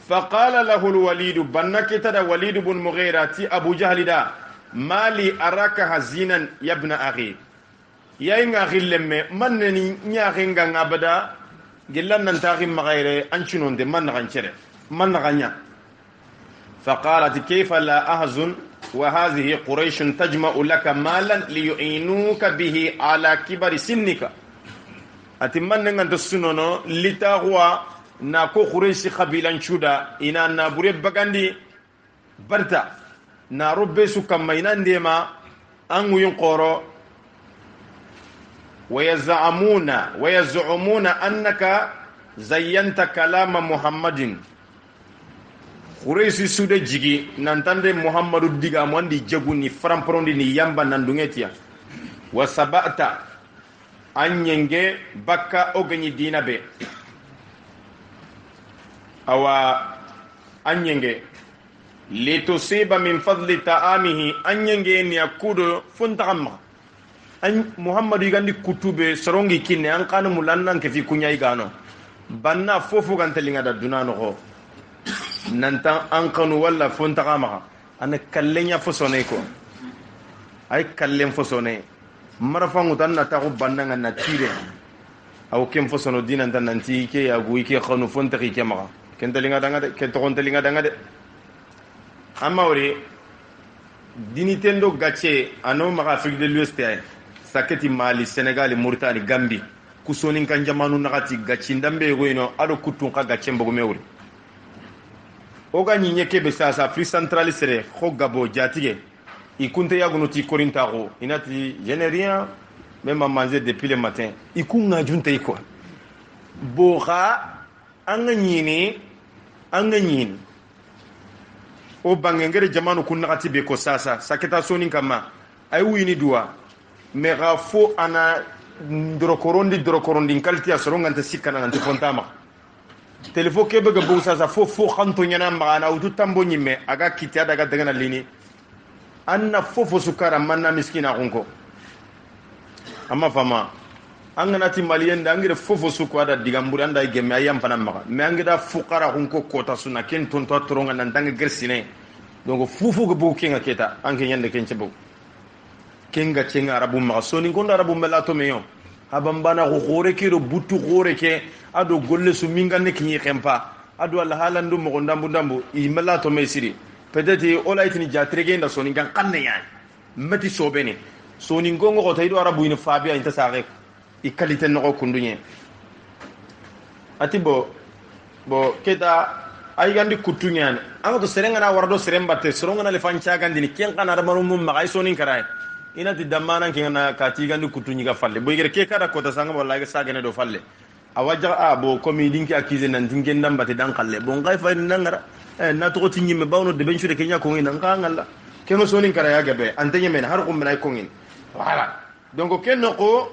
faqala lahu alwalid banakita da walid ibn mughira ti abu jahli da mali araka hazinan yabna akhi yainga khillemme manni nyaakhinga ngabada gillan nan takhim maghaire anchunonde man ganchere man ganya faqalat kayfa la ahzun wa hadhihi quraish tajma'u laka malan liyu'inuka bihi ala kibari sinnika atimman nganta sunono litaqwa na ko quraish qabilan chuda ina na bure bagandi barta na robbe su kammayna ndema an yin qoro ويزعمون أنك زينت كلام محمد خريسي سودة جيجي نانتاند محمد ديغا موندي جغوني فرامبروندي ني يامبا ناندونغيتيا وسبأت أن ينجي بكا أغني دينا بي أو أن ينجي لتصيب من فضل طعامه أن ينجي نيكودو فنتغمّا an muhammadu igandi kutube sorongi kinne an kanu mulannan ke fi kunya igano banna fofu kan telinga da dunano ko nantan an kanu walla fonta kama an kallenya fosone ko ay kallen fosone marafan utan na ta ko banna na tire aw kem fosono dinan tan nanti ke ya gu ke khanu fonta ke kema ken telinga danga de ken to kon telinga danga de amma wori dinitendo gache ano maka Afrique de l'Ouest ay saketi Mali Senegal Mauritanie Gambie kusonin kan jamanu nakati gachindambe goino ado kutun ka gachembo gomewuri oga nyinye kebe sasa Afrique centrale sere ko Gabo jatige ikunte yaguno ti korinta ko inati je n'ai rien même à manger depuis le matin ikunga junte iko boga anganyini o bangengere jamanu kun nakati be ko sasa saketa sonin kama ay wini duwa mais ga fo ana dorokorondi kalti asorongante sikana ngante fontama telefo kebe ga bo sasa fo khanto nyana magana utu tambo nyimme aga kitia daga daga na lini anna fo sukara manna miskina gonko amma fama angana ti malien da ngire fo sukwada digamburi anda gemme ayam pana maga me angida fukara gonko kota suna ken tonto toronga nan danga gersine donc fufu go bo kenga keta anke nyande kenche bo kenga chenga arabu ma soni gonda arabu melato meyo habambana ko gore kiro butu gore ke ado golle su minga ne kinyi khempa ado alla halandu mo ndambu i melato me siri peut-être o laitini jatrege nda soni gan kanne yaay mati sobeni soni ngongo ko taydo arabu ina fabia inta sare i qualité no ko kundunye atibo bo keda ay gandi kutunyan an to serenga na wardo serembatte soronga na le fancha gandi ni ken kana ramaru mum ma ay soni karay ina ti damana ke na kati gandi kutunyi ga falle bo yere ke kada ko ta sanga wallahi sa gane do falle awaja a bo komi dinki akize nan dinki ndambate dan kalle bo ngay fay nangara na to tinyi me bawno de benchu de kenya ko ngina ngala ke no soni karay ya gabe antenya men har ko men ay ko ngin wala donc ken ko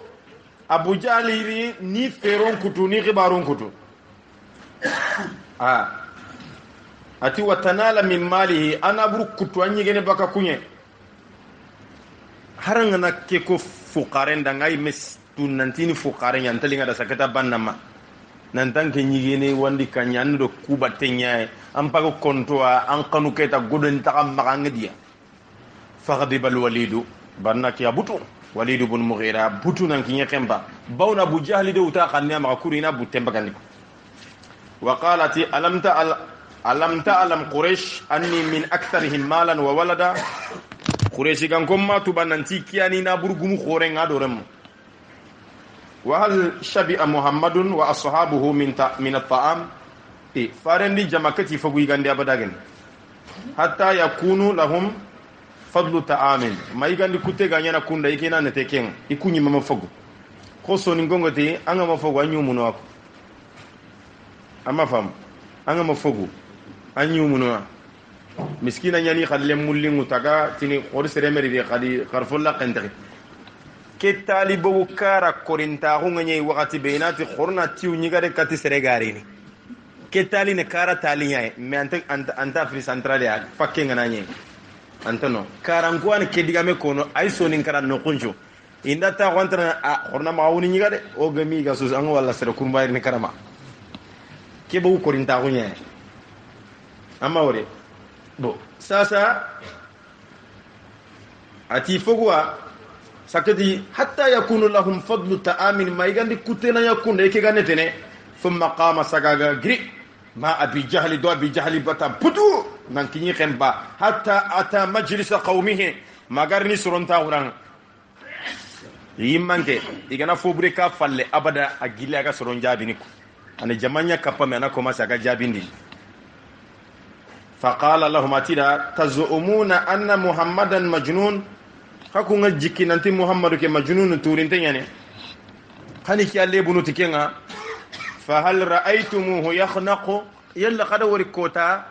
abu jaliri ni feron kutu ni khibarun kutu ati watanala min malihi ana buru kutu anyi gene baka kunye haranga na ke ko fuqaren da ngai mes tunantini fuqaren yan talinga da sakata bannama nan tanke nyigene wandi kanyan do kuba tenya am pago kontoa an kanu keta godon ta kam magangadia faqadibal walidu bannaki abutu walid ibn mughira butu nan kinye kemba bawna abu jahli de uta kanne ma kurina butemba kaniko wa qalati alam ta'lam quraish anni min aktharihim malan wa walada quraish gan komma tubananti kiyani na burgumu khore nga do rem وهل شبع محمد وأصحابه من الطعام فارندي جماكتي فقوي غاندي أبداغن حتى يكون لهم فضل طعام ما يغاندي كوتي غانيانا كوندا يكينا نتكين يكوني مما فقو خصو نغنغتي أنا ما فقو أنيو منواكو أما فهم أنا ما فقو أنيو منواكو miskina nyani khalle mullingu taga tini khoris remeri de khadi kharfulla qantaqi ke talibo kara korinta hu ngani wakati beinati khorna tiu nyigare kati seregarini ke tali ne kara tali nyai me anta afri central ya fakke ngana nyai antano karangwan ke digame kono ay sonin kara no kunjo inda ta wantra khorna maawuni nyigade o gami ga sus an wala sere kurbayir ne karama ke bo korinta hu nyai amma wore bo sasa ati fogwa sakati hatta yakunu lahum fadlu ta'amin ma igandi kutena yakun eke ganetene thumma qama sagaga gri ma abi jahli do abi jahli bata putu nan kinyi khemba hatta ata majlis qaumihi magarni suronta urang yimmanke igana fobure ka falle abada agile aga soron jabini ko ana jamanya kappa me ana koma saga jabindi فقال لهم اتيدا تزعمون ان محمدا مجنون حكو جيكي نانتي محمد كي مجنون تورينتي يعني خاني كي الله بنو تكينا فهل رايتموه يخنق يلا قد وركوتا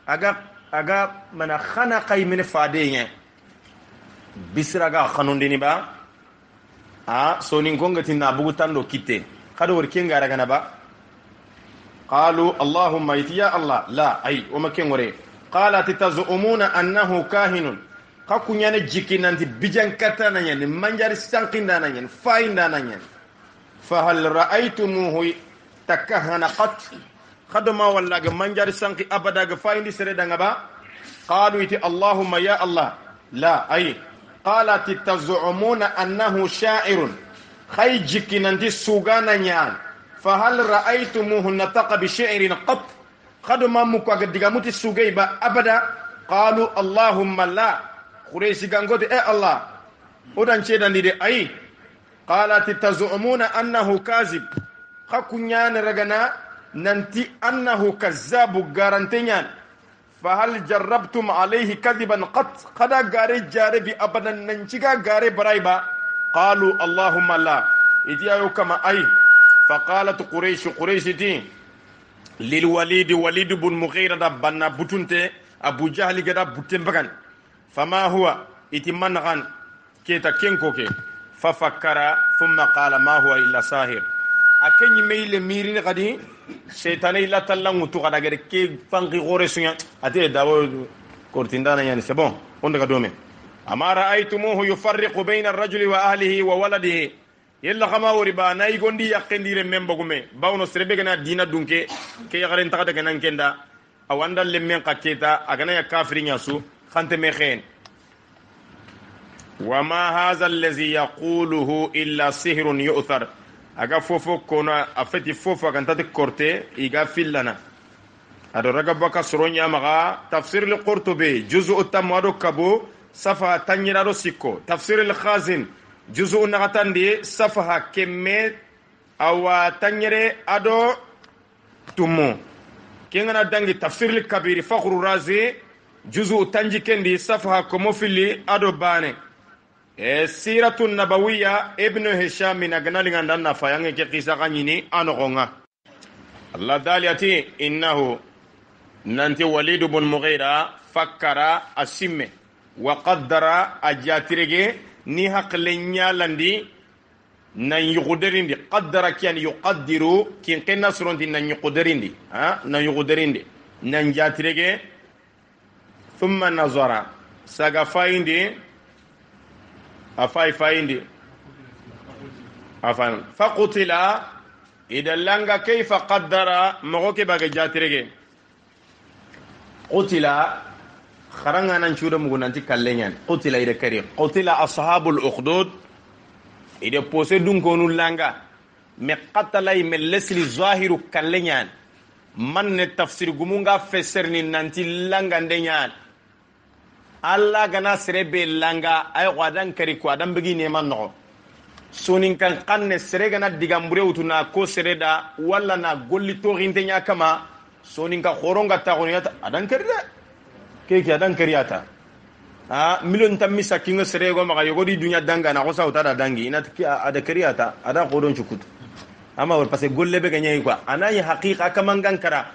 اغا من خنق من فادين بسرغا خنونديني با سونين كونغتي نابوتان دو كيتي قد وركينغا رغنا با قالوا اللهم يا الله لا أي وما كان وري قالت تزعمون أنه كاهن قاكو نيانا جيكي نانتي بيجان كاتانا نيان منجار سانقين دانا نيان فاين دانا نيان فهل رأيتموه تكهن قط خدما ولا منجار سانقي أبدا فاين دي سريدا با قالوا يتي اللهم يا الله لا أي قالت تزعمون أنه شاعر خي جيكي نانتي سوغانا نيان فهل رأيتموه نطق بشعر قط خدما مكو دغامتي سوغيبا ابدا قالوا اللهم لا قريش غانغوتي اي الله ودان تشيدان دي اي قالت تزعمون انه كاذب خكنيان رغنا ننتي انه كذاب غارنتيان فهل جربتم عليه كذبا قط قدا غاري جاربي ابدا ننشيغا غاري برايبا قالوا اللهم لا ايديو كما اي فقالت قريش دي للوليد وليد بن مغيرة بنا بطنت أبو جهل قد بطن بغن فما هو اتمان غن كيتا كينكوكي ففكر ثم قال ما هو إلا ساهر أكن يميل ميرين غدي شيطاني إلا تلان وطوغا غير كي فانقي غوري سنيا أتي داو كورتين دانا يعني سبون قندق دومي أما رأيتموه يفرق بين الرجل وأهله وولده yella kama wori ba nay gondi yakendire membogume bawno serebe gana dina dunke ke yagaren takata ganan kenda awanda lemmen qaketa agana ya kafirinya su khante me khen wama hadha allazi yaquluhu illa sihrun yu'thar aga fofo kona afeti fofo kan tati korte iga fillana ado raga baka soronya maga tafsir al-qurtubi juz'u tamwado kabo safa tanyirado sikko tafsir al-khazin juzu nagatandi safaha kemme awa tanyere ado tumu kengana dangi tafsir al-kabir fakhru razi juzu tanji kendi safaha komofili ado bane siratu nabawiyya ibn hisham min agnalinga ndanna fayange ke qisa ganyini anogonga allah daliyati innahu nanti walid ibn mughira fakkara asimme wa qaddara ajatirege ni haqle nyalandi nan yuqderindi qaddara kian yuqaddiru kin qinna suronti nan yuqderindi nan yuqderindi nan jatirege thumma nazara saga faindi afai faindi afan faqutila idan langa kayfa qaddara mogoke baga jatirege qutila kharanga nan chuda mugo nanti kallenyan qutila ida kari qutila ashabul ukhdud ida pose dun konu langa me qatalay me lesli zahiru kallenyan man ne tafsir gumunga feserni nanti langa ndenyan alla gana serebe langa ay qadan kari ko adam begi ne man no sonin kan kanne serega na digambure utuna ko sereda walla na golli to gintenya kama sonin ka khoronga ta goniyata adan kerda keke adan keriyata million tammi sakinga serego maga yogodi dunya danga na kosa utada dangi ina ada keriyata ada kodon chukut ama wor parce golle be ganyai quoi anayi haqiqa kama ngankara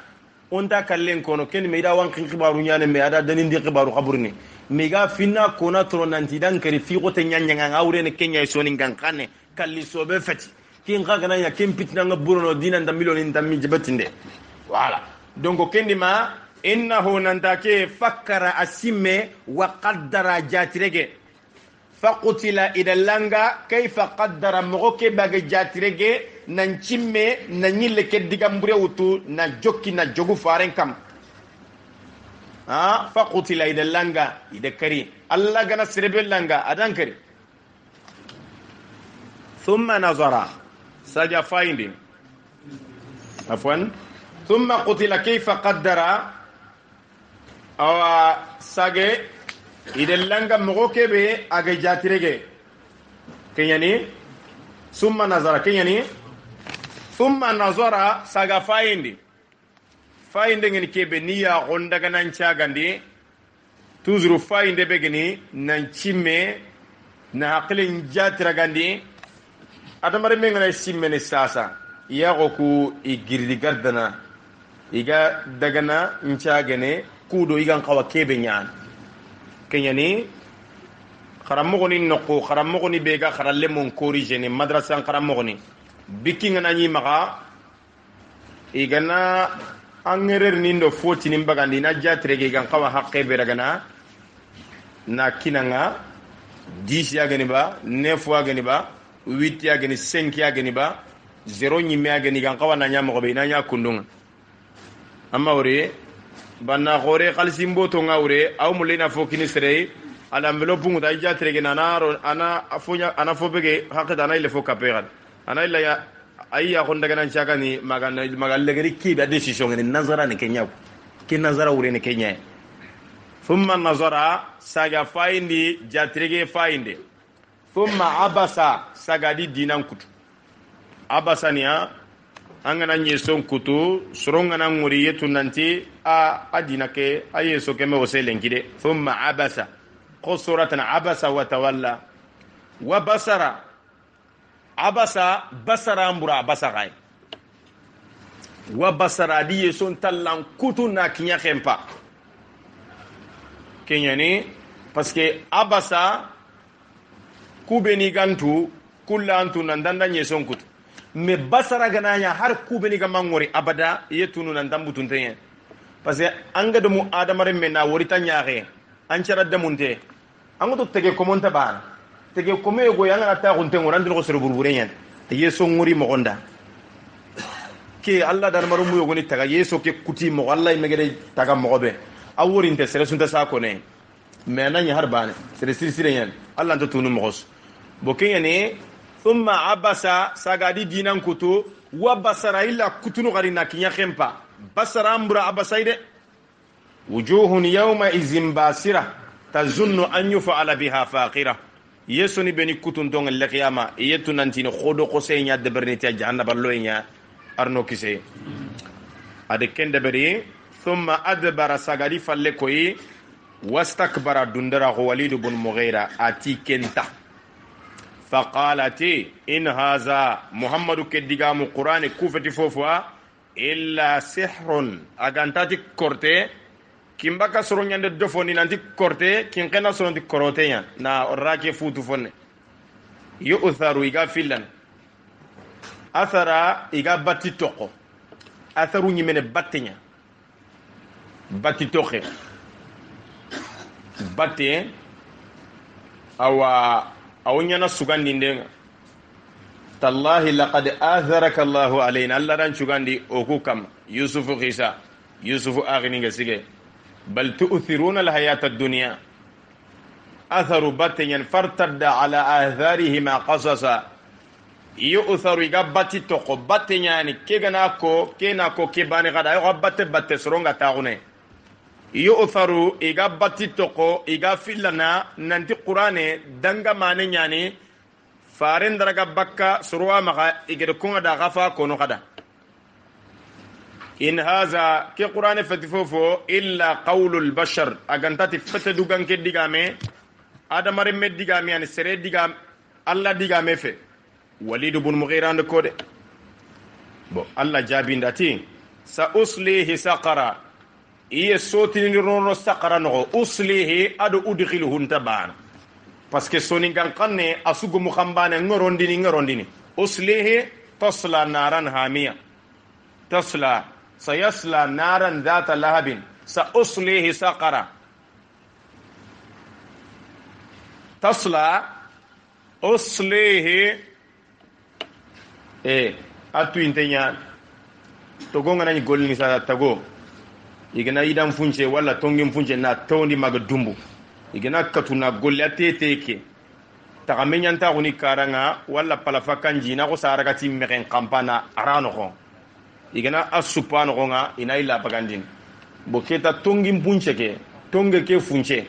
onta kallen kono ken me ida wan khibaru nyane me ada danin di khibaru khaburni me ga finna kona tro nanti dan kari fi ko te nyanya nga awre ne kenya sonin gankane kalli sobe fati kin ga gana ya kin pitna nga burono dinan da million tammi jibatinde voilà donc kendi ma innahu nantake fakkara asimme wa qaddara jatirege faqutila idallanga kayfa qaddara mogoke bage jatirege nan cimme na nyille ke digambure wutu na jokki na jogu faren kam faqutila idallanga idakari alla gana sirebellanga adan kari thumma nazara saja finding afwan thumma qutila kayfa qaddara awa sage idellanga mogoke be aga jatirege kenyani summa nazara kenyani thumma nazara saga fayindi ngeni kebe niya gondaga nan cagandi toujours fayinde be geni nan cimme na aqlin jatiragandi adamare mengana simme ne sasa yago ku igirdi gardana iga dagana ncagene kudo igan kawa kebe nyaan kenyani kharamogoni nokko kharamogoni bega kharalle mon corrige ne madrasa kharamogoni bikinga nani maga igana angerer nindo foti nim bagandi na jatrege igan kawa haqqe be ragana na kinanga 10 ya gani ba 9 ya gani ba 8 ya gani 5 ya gani ba 0 nyime ya gani igan kawa na nyamo be na nya kundunga amma wori banna gore khalsimbo to ngawre aw mulina fokini sere ala envelope nguda jatrege nanaro ana afunya ana fobege hakata ana ile fokapegan ana ila ya ayya ko daga nan chakani magalle gari ki da decision ni nazara ni kenya ki nazara wure ni kenya thumma nazara saga faindi jatrege fainde thumma abasa saga di dinan kutu abasa niya angana nyeson kutu soronga na nguri yetu nanti adina ke ayeso ke me oselenkide thumma abasa qusuratan abasa wa tawalla wa basara abasa basara ambura basaray wa basara di yeson tallan kutu na kinya khempa kenyani parce que abasa kubeni gantu kullantu nandanda nyeson kutu me basara gananya har kubeni ga mangori abada yetunu nan dambutun tayen parce que anga do mu adamare me na worita nyaare an cara damunte ango to tege komonta bana tege kome go yanga ta gunte ngoran dino sere burbure nyen te yeso ngori mo gonda ke alla dar maru mu yogoni taga yeso ke kuti mo wallahi megede taga mo be awurinte sere sunta sa ko ne me nanya har bana sere sire nyen alla to tunu mo gos bokene thumma abasa sagadi dinan kutu wa basara illa kutunu garina kinya khempa basara ambura abasaide wujuhun yawma izin basira tazunnu an yuf'ala biha faqira yesuni beni kutun don le qiyama yetu nantini khodo ko seynya de bernita jahannaba loynya arno kise ade kende beri thumma adbara sagadi falle koyi wastakbara dundara walid ibn mughira ati kenta فقالت إن هذا محمد كدغام قرآن كوفتي فوفوا إلا سحر أغانتاتي كورتي كم بكا سرون يند دفوني نانتي كورتي كم كنا سرون تي كروتي نا راكي فوتو فن يؤثر إيغا فيلن أثر إيغا باتي توقو أثر نيمن باتي باتي توقي باتي أو نيانا سوغاندي ندين تالله لقد آثرك الله علينا الله دان سوغاندي اوكو كم يوسف غيسا يوسف اغني غسيغي بل تؤثرون الحياة الدنيا أثر باتين فرتد على آثارهما قصصا يؤثر يغباتي توكو باتين يعني كيناكو كيباني غدا يغبات بات سرونغا تاغوني يؤثر إيغا باتي توكو إيغا فيلنا نانتي قرآن دنگا ماني نياني faren daraga bakka surwa maka igede kunga da gafa kono kada in haza ke qur'ane fatifofo illa qawlul bashar agantati fete dugan ke digame adamare med digame ani sere digame alla digame fe walid ibn mughira and kode bo alla jabindati sa uslihi saqara iye sotini rono saqara no uslihi adu udkhiluhu taban parce que soni gankanne asugo mukhambane ngorondini uslihi tasla naran hamiya tasla sayasla naran dhata lahabin sa uslihi saqara tasla uslihi atu intenya to gonga nani golni sa tago igana idam funche wala tongim funche na tawndi maga dumbu igana katuna golle ateteke tagamenya nta goni karanga wala palafa kanji na ko sarakati meken kampana arano ko igana asupano ko nga ina ila bagandin boketa tongim funche ke tonge ke funche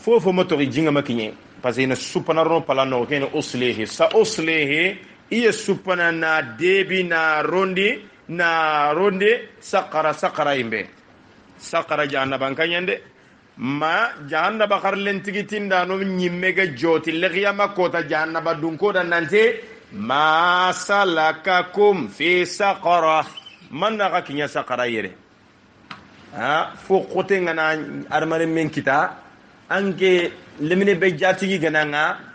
fofo motori jinga makinye parce ina supana ron palano ke no uslehi sa uslehi iya supana na debi na rondi sakara imbe sakara jahannaba kanyande ma jahannaba karlen tigitinda no nyimmega joti legiyama kota jahannaba dunko da nante ma salakakum fi saqara man naga kinya sakara yere fo kote ngana armare men kita anke lemine be jatigi gananga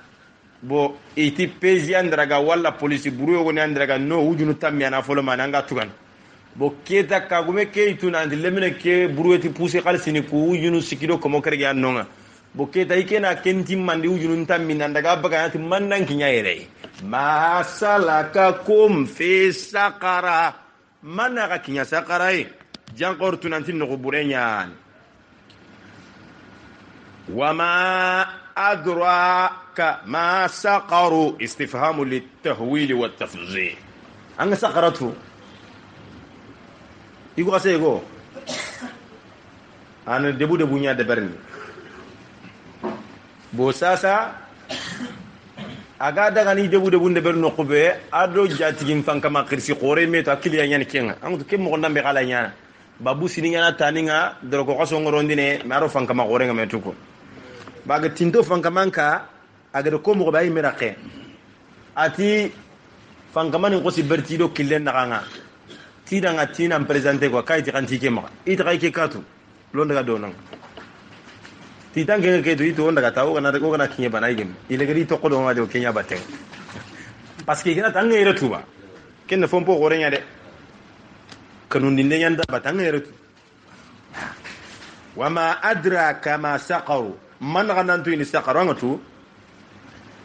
bo iti pezi andraga wala polisi buru yogo ni andraga no ujunu tammi ana folo mananga tugan bo keta kagume ke ituna andi lemine ke buru eti pousse khalsini ku ujunu sikido komo kerge annonga bo keta ikena kenti mandi ujunu tammi nandaga baga ati mannan kinya yere masalakakum fi saqara manaka kinya saqara jankor tunantin no burenya wama أدراك ما سقروا استفهام للتهويل والتفزيع أنا سقرته يقول أسيقو أنا دبو دبونيا دبرني بوساسا agada gani debu debu ndeber no kube ado jatigin fankama kirsi qore meto akiliya nyani kenga angu ke mo ndambe kala nyana babu sini nyana taninga drogo ko so ngorondine maro fankama qore nga metuko baga tinto fankamanka agada ko mo bayi miraqe ati fankamani ko si bertido killen nanga tidanga tina presenter ko kay ti kanti kema ita kay ke katu lo ndaga do nang titange ke do ito ndaga taw kana ko kana kinye bana yim ile gari to ko do ma do kenya batte parce que gina tanga ire tuba ken fo mpo gore nya de kanun dinde nyanda batanga ire tu wama adraka ma saqaru man ganantu ini saqaru ngatu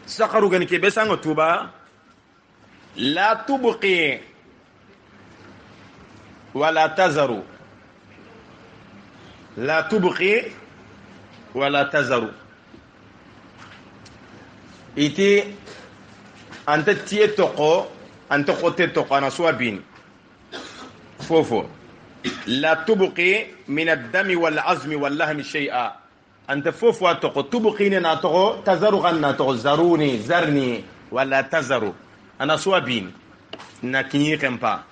saqaru gani ke besanga tuba la tubqi wala tazaru la tubqi wala tazaru iti anta tie toko anta khote toko ana swabin fofo la tubqi min ad-dami wal azmi wal lahmi shay'a anta fofo toko tubqi na toko tazaru ganna toko zaruni zarni wala tazaru ana swabin na kinyi kempa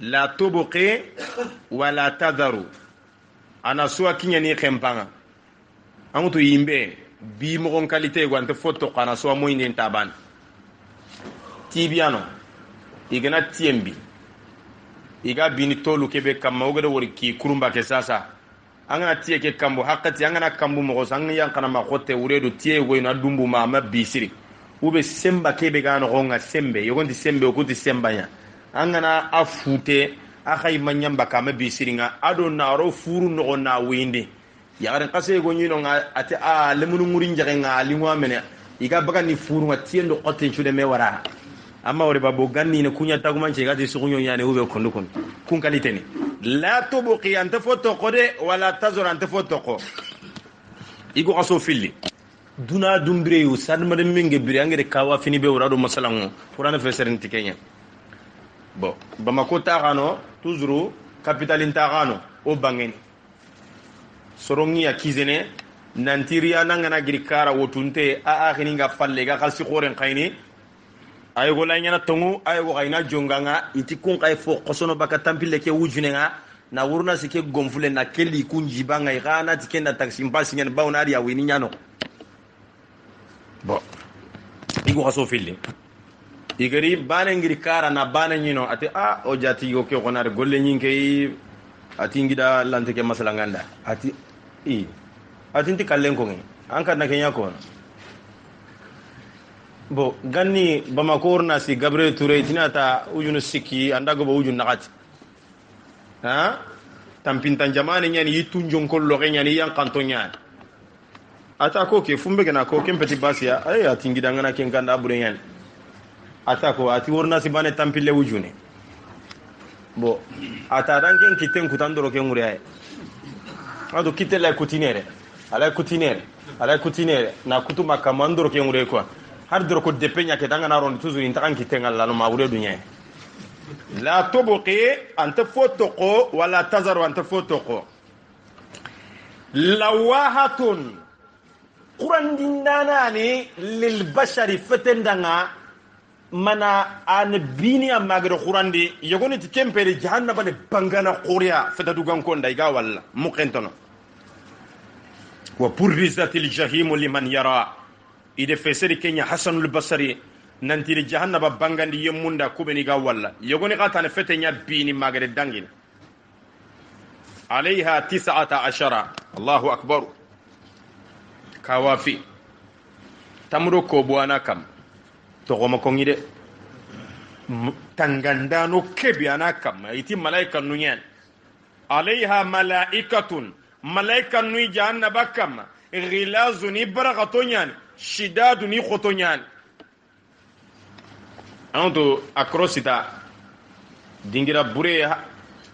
la tubqi wala tazaru ana swa kinya ni kempanga amuto yimbe bi mo gon qualité go ante photo kana swa mo inen taban tibiano igana tiembi iga bini tolu kebe kamma ogada wori ki kurumba ke sasa angana tie ke kambo hakati angana kambu mo sang yang kana ma khote uredo tie go ina dumbu ma bisiri ube semba kebe gano gonga sembe yogondi sembe okuti sembanya angana afute akhay manyamba kama bisiringa ado naro furu no na windi yaren kase go nyino nga ati a lemunu nguri njare nga lingwa mene iga baga ni furu nga tiendo qotin chude me wara amma wore babo ganni ne kunya taguma nche gati sukunyo nyane ube kondo kon kun kaliteni la tubqi anta foto qode wala tazur anta foto ko igo aso filli duna dumbre yu sadma de minge biri angere kawa fini be wora do masalango qur'an fe serenti kenya bon Bamako tagano toujours capitale tagano o bangeni sorongi ya kizene nantiria nangana girikara wotunte a akhini nga falle ga khalsi khoren khayni ay go la nyana tongu ay go ayna jonganga iti kun kay fo qosono baka tampile ke wujunenga na wurna sike gonfule na keli kunji banga igana tikenda taxi mbasi nyana bawna ari awini nyano bo igo kaso fille igari bana ngiri kara na bana nyino ati o jati go ke gonare golle nyinke ati ngida lante ke masala nganda ati ati nti kallen ko ngi anka na kenya ko bo ganni Bamako na si Gabriel Touré tinata ujunu siki andago bo ujun nakati tampintan jamane nyani yitunjon kollo nyani yan kanto nyani ata ko ke fumbe gana ko kem petit basia ay atingida ngana ken kanda bure nyani ata ko ati worna si bane tampille ujune bo ata dan ken kiten kutandoro ken ngure ay ado kitela kutinere ala kutinere na kutuma kamandoro ken ngure ko har doro ko depenya ke danga na ron toujours intan kitenga la no mawre dunya la tubqi anta fotoko wala tazaru anta fotoko lawahatun quran dindana ni lil bashari fatendanga mana an bini amagre quran di yogoni ti kempere jahannaba ne bangana quriya fetadu ganko nday ga walla muqentono wa purrizatil jahim liman yara ide feseri kenya hasanul basri nantiri jahannaba bangandi yemunda kubeni ga walla yogoni qatane fetenya bini magre dangin عليها 19 الله أكبر كوافي تمرو كوبوانا كم تقوم كونيد تنغندانو كبيانا كم يتي ملائكة نيان عليها ملائكة نوي جهنم كم غلاظ برغتونيان شداد خطونيان أنتو أكروسيتا دينغرا بوري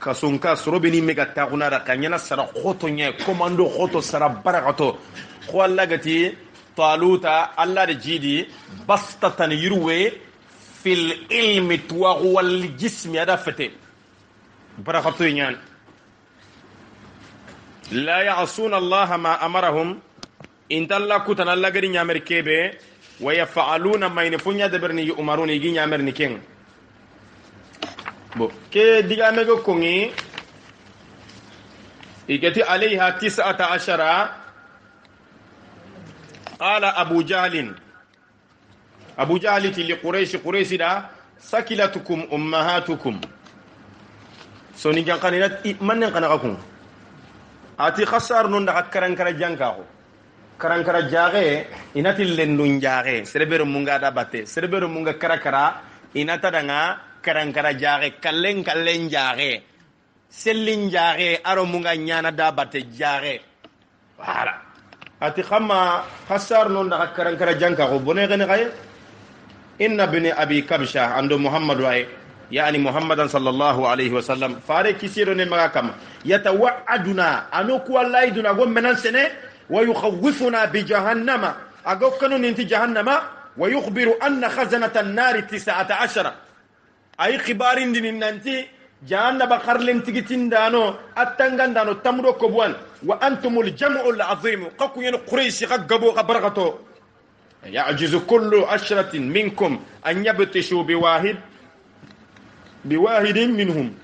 kasonka sorobeni mega tagunara kanyana sara khoto nya komando khoto sara barakato ko Allah gati taluta Allah de jidi bastatan yurwe fil ilmi tuwa wal jismi ada fete barakato nya la ya'suna Allah ma amarahum in talla kutana Allah gari nya merkebe wa yaf'aluna ma infunya dabarni yu'maruna gi nya merni ken bo ke diga mego kongi igati alaiha 19 qala abu jahl li quraish da sakilatukum ummahatukum soni jankanina manen kanakakum ati khasar non da karankara jankaho karankara jage inati lendun jage serebero munga da batte serebero munga karakara inata danga karankara jare kallen jare sellin jare aro munga nyana da batte jare wala ati khama khasar non da karankara janka ko bone gane kay inna bini abi kabsha ando muhammad wa yani muhammadan sallallahu alaihi wasallam fare kisiro ne maga kama yatawaduna anoku wallahi duna go menan sene wa yukhawifuna bi jahannama ago kanu ninti jahannama wa yukhbiru anna khazanata an-nar 19 ay khibarin din nanti jahannaba kharlen tigitin dano attangan dano tamdo ko buwan wa antumul jam'ul azim qaku yen quraish qagabo qabarqato ya'jizu kullu ashratin minkum an yabtishu biwahidin minhum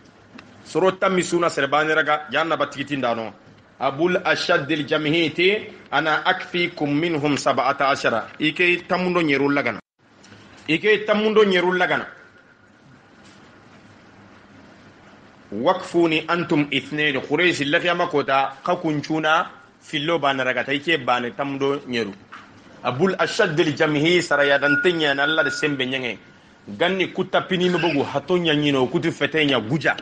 surata misuna serbani raga jahannaba tigitin dano abul ashad al jamhiti ana akfikum minhum 17 ike tamundo nyerul lagana wakfuni antum ithnain quraish lati amakota kakunchuna fillo bana ragata ike bana tamdo nyeru abul ashad al jamhi saraya dan tenya na Allah de sembe nyenge ganni kutta pini me bugu hatonya nyino kutu fetenya guja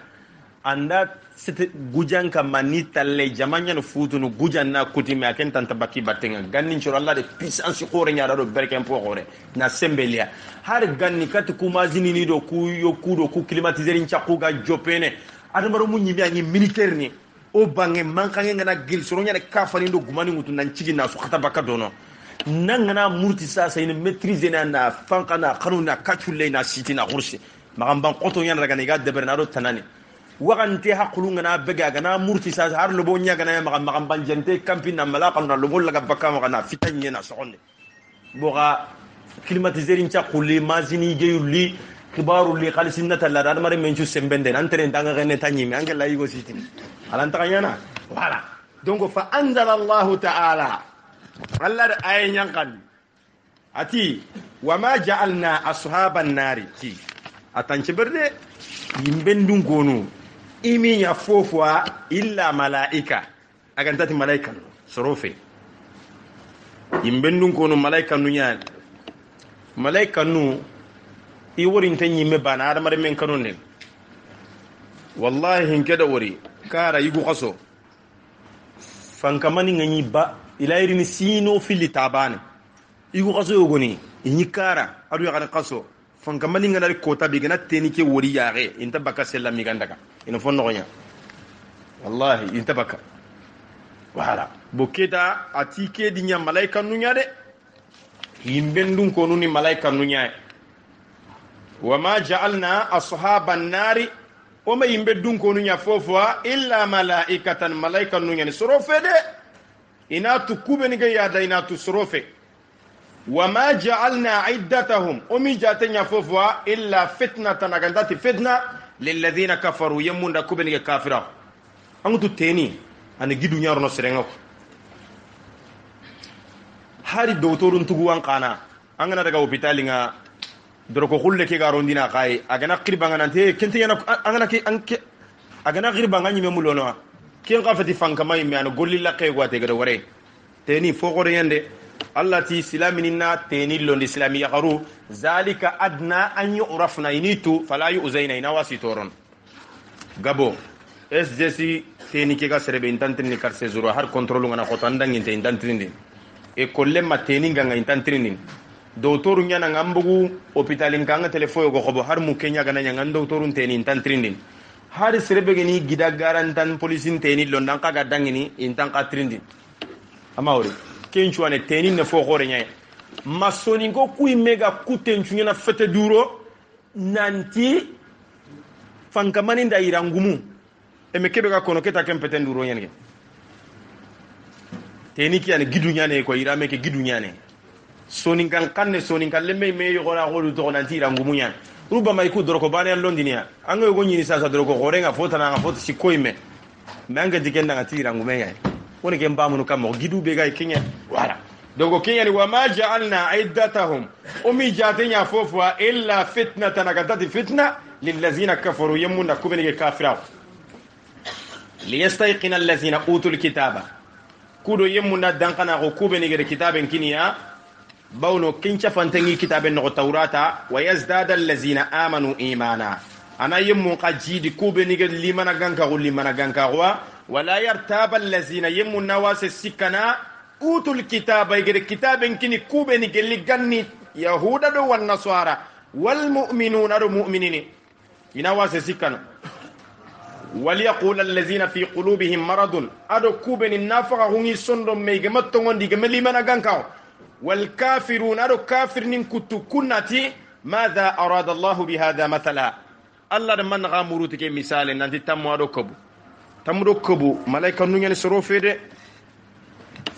anda sete gujan ka manita le jamanya no futunu gujan na kuti me aken tanta baki batenga ganni choro Allah de puissance khore nya do berken po khore na sembelia har ganni kat kuma zinini do ku yokudo ku climatiser nchaku ga jopene adamaro mu nyimbi anyi militaire ni o bange mankange ngana gil soro nya de kafani ndo gumani ngutu nan cigi na su khata baka dono nangana murti sa ina maîtriser na fankana kanuna kachulle na sitina khursi magamban qoto nya daga ni ga debernado tanani wagante haqulu ngana bega gana murti sa har lobo nya gana magamban jente campina mala kanuna lobo laga baka magana fitanye na sokonde boga climatiseur in chakulli mazini geyulli kibaru li khalisinna talla da mare menchu sembende nan tere ndanga gene tanyimi angela yigo sitini alanta kanyana voilà donc fa anzala Allah ta'ala Allah ayan kan ati wama ja'alna ashaban nari ti atanche berde yimbendun gonu imi ya fofwa illa malaika agantati malaika sorofe yimbendun gonu malaika nunya malaika nu i worin tan yimme bana adamar men kanon ne wallahi hinke da wori kara yigu qaso fankamani ngani ba ilayri ni sino fili tabane yigu qaso yogoni inyi kara adu ya kana qaso fankamani ngana kota bi gana teni ke wori yaare inta baka sella mi gandaka ina fonno gonya wallahi inta baka wala boketa atike di nya malaika nu nya de yimbendun ko nuni malaika nu nya wama ja'alna ashaban nari wama yimbedun ko nunya fofwa illa malaikatan malaika nunya ni sorofe de inatu kubeni ga yada inatu sorofe wama ja'alna iddatahum umi jatanya fofwa illa fitnatan agandati fitna lil ladina kafaru yamunda kubeni ga kafira angutu teni ani gidu nyaro no serenga hari doctorun tugu an kana angana daga hospital nga doroko khulle ke garondina kai agana qirba nante kente yana angana ke anke agana qirba ngani memulono ken qafati fanka may mi an golli la kay gwate gado wore teni fo gore yende allati silaminina teni londi islami yaqaru zalika adna an yu'rafna initu fala yu'zaina ina wasitoron gabo sjc teni ke ga serebe intantini karse zuro har controlu ngana khotandang inte intantini e kollema teni nganga intantini docteur nyana ngambugu hospitalin kanga telefoyo go khobo har mu kenya gana nyanga docteurun teni intantrindin har serebe geni gida garantan polisin teni londan kaga dangini intan ka trindin amawri kenchuane teni ne fo gore nyay masoni go kuy mega kutenchu nyana fete duro nanti fankamani nda irangumu e mekebe ga kono keta kempeten duro nyane teni ki ane gidu nyane ko irame ke gidu nyane soninkan kanne soninkan lemme me yogona godu to nanti rangumunya ruba mai ku doroko bane londinia anga yogo nyini sasa doroko gorenga fota na fota sikoime manga dikenda ngati rangumenga woni ke mbamu kam gidu be gay kenya wala donc kenya ni wama ja'alna iddatahum umi jatenya fofwa illa fitnatan agadati fitna lil ladina kafaru yamuna kubeni kafira liyastayqina alladhina utul kitaba kudo yamuna dankana ko kubeni kitaben kiniya bawno kincha fantangi kitaben no tawrata wa yazdada allazina amanu imana ana yemmu qajidi kubeni gel limana ganka wa wala yartaba allazina yemmu nawas sikana utul kitaba gel kitaben kini kubeni gel ganni yahuda do wan nasara wal mu'minuna do mu'minini ina was sikana wal yaqul allazina fi qulubihim maradun ado kubeni nafaqa hungi sondo mege mattongondi ge limana ganka والكافرون أرو كافر نكتو كنتي ماذا أراد الله بهذا مثلا الله من غامروتك مثال نانتي تمو أرو كبو ملايكا نونيا نسرو فيدي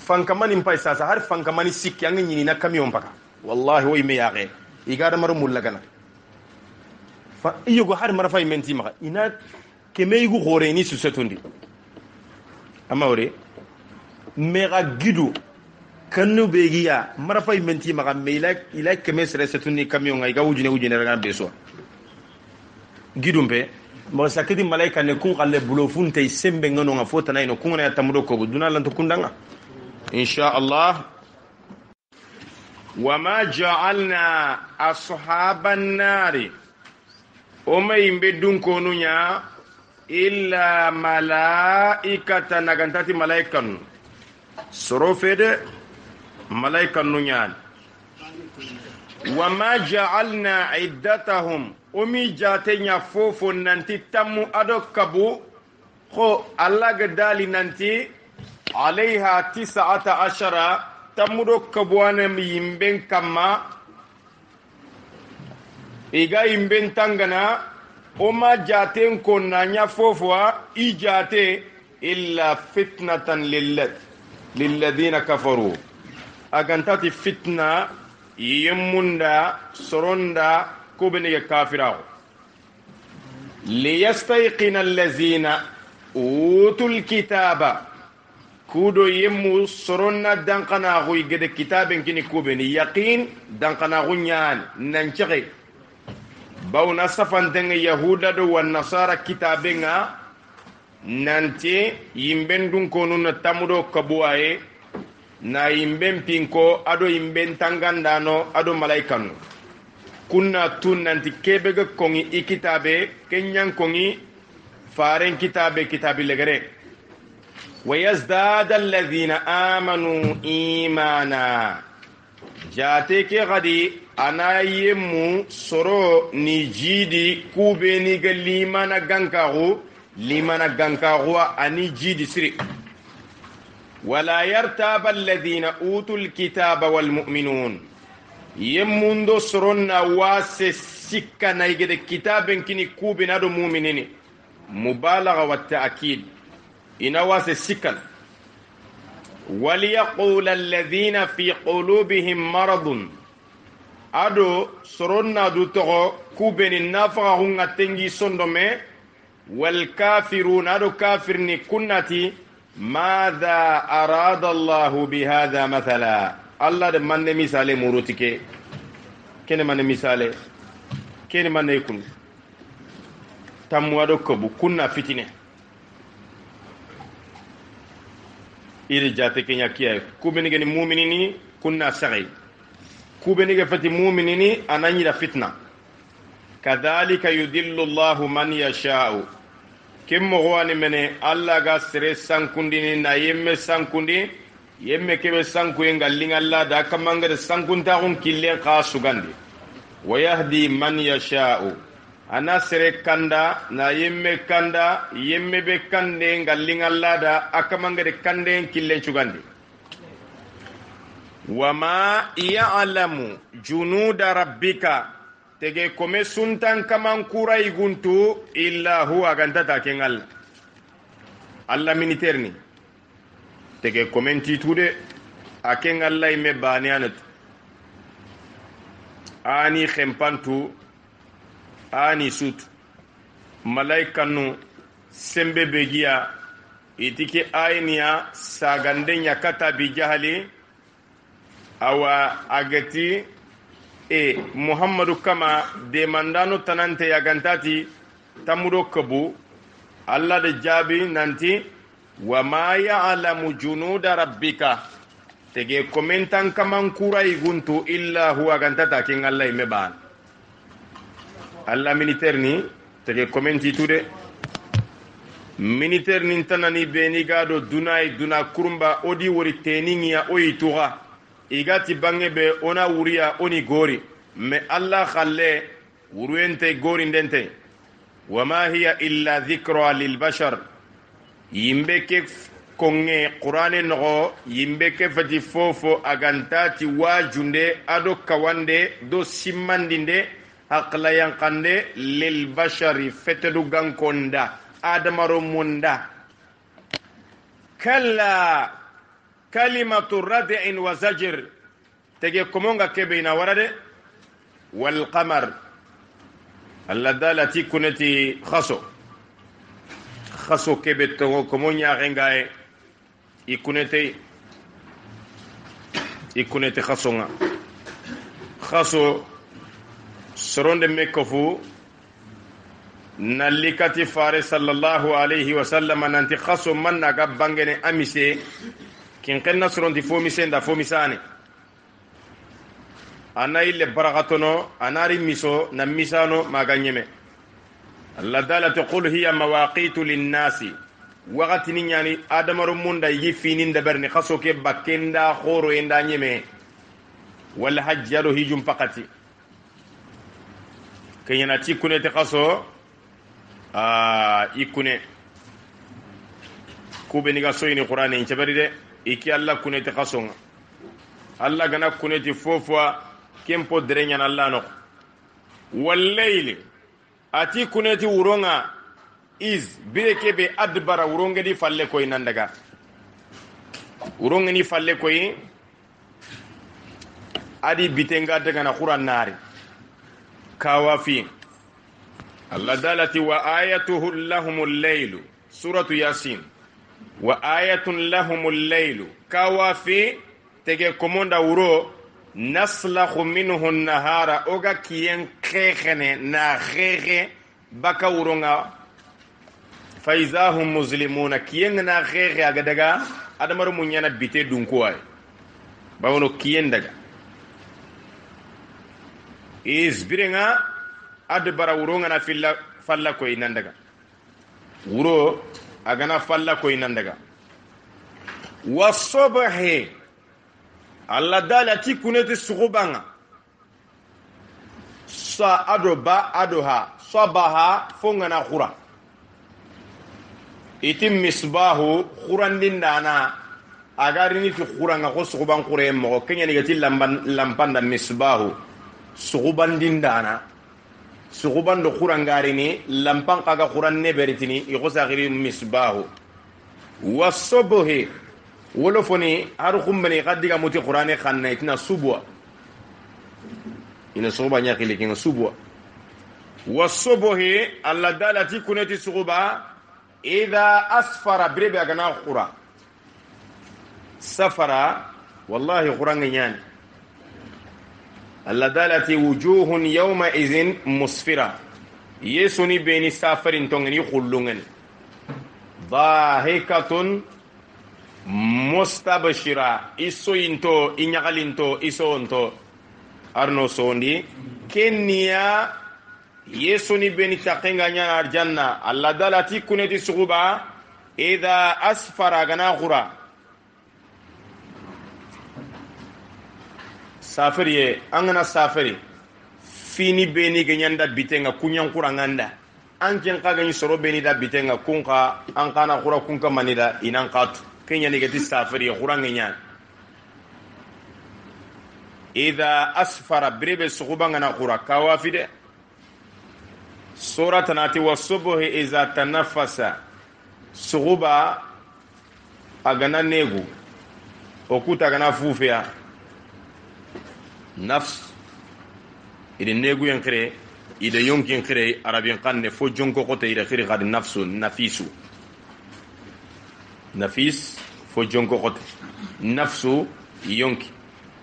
فانكماني مباي ساسا هار فانكماني سيكي أنغي نينا كميون بكا والله هو يمياغي إيغار مرو مولغانا فإيغو هار مرفاي منتي مغا إنا كميغو غوريني سوستوندي أما وري ميغا جدو kanu begiya marafay menti maga meilak ilak kemesre setuni camion ay gawujine wujine raga beso gidumbe mo sakidi malaika ne kun qalle bulo funte sembe ngono nga fota nayno kun na tamudo ko duna lan to kundanga insha Allah wama ja'alna ashaban nari o may bedun ko nunya illa malaikatan nagantati malaikan sorofede ملائكة نيان وما جعلنا عدتهم أمي جاتين فوفو ننتي تمو أدوكبو خو الله قدالي ننتي عليها 19 تمو دوكبوانا ميمبين كما إيغا يمبين تنغنا وما جاتين كنا فوفوا إيجاتي إلا فتنة للذين كفروا agantati fitna yemmunda soronda kubenige kafirago liyastayqina allazina utul kitaba kudo yemmu soronna dankanago igede kitaben kini kubeni yaqin dankanago nyaan nanchege bawna safantenga yahuda do wan nasara kitabenga nanti yimben dun konuna tamudo kabuaye na yimben pinko ado yimben tangandano ado malaikanu kunna tun nanti kebega kongi ikitabe kenyan kongi faren kitabe kitabi legere ويزداد الذين آمنوا إيمانا جاتك غدي أنا يمو سرو نجيدي كوبيني لمن غنكاغو لمن غنكاغو أني جيدي سري ولا يرتاب الذين أوتوا الكتاب والمؤمنون يموندو سرنا واسي سكا نيجد الكتاب كني كوبنا دو مؤمنين مبالغة والتأكيد إنواس السكن وليقول الذين في قلوبهم مرض أدو سرنا دو تغو كوبن النافع هنغا تنجي صندومي والكافرون أدو كافرني كنتي ماذا أراد الله بهذا مثلا الله ده من مثال موروتك كن من مثال كن من يكون تموادو كبو كنا فتنه iri jate kenya kiya kubenige ni mu'minini kunna sagai kubenige fati mu'minini ananyi da fitna kadhalika yudillu Allahu man yasha'u kimmo wani mene alla ga sere sankundini na yemme sankundi yemme kebe sanku engallinga alla da kamanga de sankunta kun kille ka sugandi wa yahdi man yasha'u ana sere kanda na yemme kanda yemme be kande ngallinga lada akamanga de kande killen cugandi wama ya'lamu junuda rabbika tege kome suntan kaman kura iguntu illa huwa gantata kengal alla miniterni tege komenti tude akengal lay me banianat ani khempantu ani sut malaikanu sembe begiya itike ayniya sagande nyakata bi jahali awa agati muhammadu kama de mandano tanante yagantati tamudo kabu alla de jabi nanti wa ma ya'lamu junuda rabbika tege komentan kaman kura iguntu illa huwa gantata kin Allah meban alla militaire ni tege komenti tude militaire ni tanani beni gado dunay duna kurumba odi wori teningia oyitura igati bangebe ona wuriya oni gori me alla khalle wuruente gori ndente wama hiya illa dhikra lil bashar yimbe ke konge qur'ane no yimbe ke fati fofo agantati wajunde ado kawande do simmandinde aqla yankande lil bashari fetedu gankonda adamaro munda kalla kalimatu rad'in wa zajr tege komonga kebe ina warade wal qamar alladalati kunati khaso kebe to komonya rengae ikunete khasonga khaso soronde mekofu nalikati fare sallallahu alayhi wa sallam nanti khaso manna ga bangene amise kin kenna soronti fomise nda fomisane ana ile baragatono anari miso na misano maganyeme Allah dala taqul hiya mawaqitu linnasi waqati ni nyani adamaro munda yifini ndaberni khaso ke bakenda khoro enda nyeme wal hajjaru hijum faqati kenyana ti kunete khaso ikune kube ni ga soyini qur'ani in cebari de iki Allah kunete khaso Allah gana kunete fofwa kempo derenya Allah no wallayli ati kuneti wuronga is bireke be adbara wuronga di falle koy nandaga wuronga ni falle koy adi bitenga daga na quran nari kawafi Allah dalati wa ayatuhu lahumul laylu suratu yasin wa ayatun lahumul laylu kawafi tege komonda wuro naslahu minhu nahara oga kiyen khekene na khekhe baka wuronga faizahum muslimuna kiyen na khekhe aga daga adamar munyana bite dunkuwa bawono kiyen daga isbirenga adbara wuronga na falla koy nan daga wuro agana falla koy nan daga wasubhi Allah dalati kuneti sugubanga sa adoba adoha sabaha fongana khura itim misbahu khurandin dana agarini ti khuranga ko suguban khure mo kenya ni gati lampanda misbahu sugubandin dana suguban do khurangarini lampan kaga khuranne beritini iko sagiri misbahu wasubhi wolofoni har khumbani qaddiga muti qur'ani khanna itina subwa ina suba nya khili kinga subwa wasubhi alla dalati kunati suba idha asfara bribe agana khura safara wallahi qur'an nyan alla dalati wujuhun yawma idhin musfira yesuni beni safarin tongani khullungani dahikatun mustabshira iso into inyagalinto iso onto arno sondi kenya yesuni beni takenga nya arjanna alla dalati kuneti suguba idha asfara gana khura safari angana safari fini beni ganyanda bitenga kunyan kuranganda anken kaga ni soro beni da bitenga kunka ankana khura kunka manida inan qatu kenya negati safari khurangenya idha asfara bribe sugubanga na khura kawafide sura tanati wasubhi iza tanafasa suguba agana negu okuta agana fufia nafs ide negu yankre ide yonki yankre arabin qanne fo jonko kote ide khiri qad nafsu nafisu nafis fo jonko kote nafsu yonki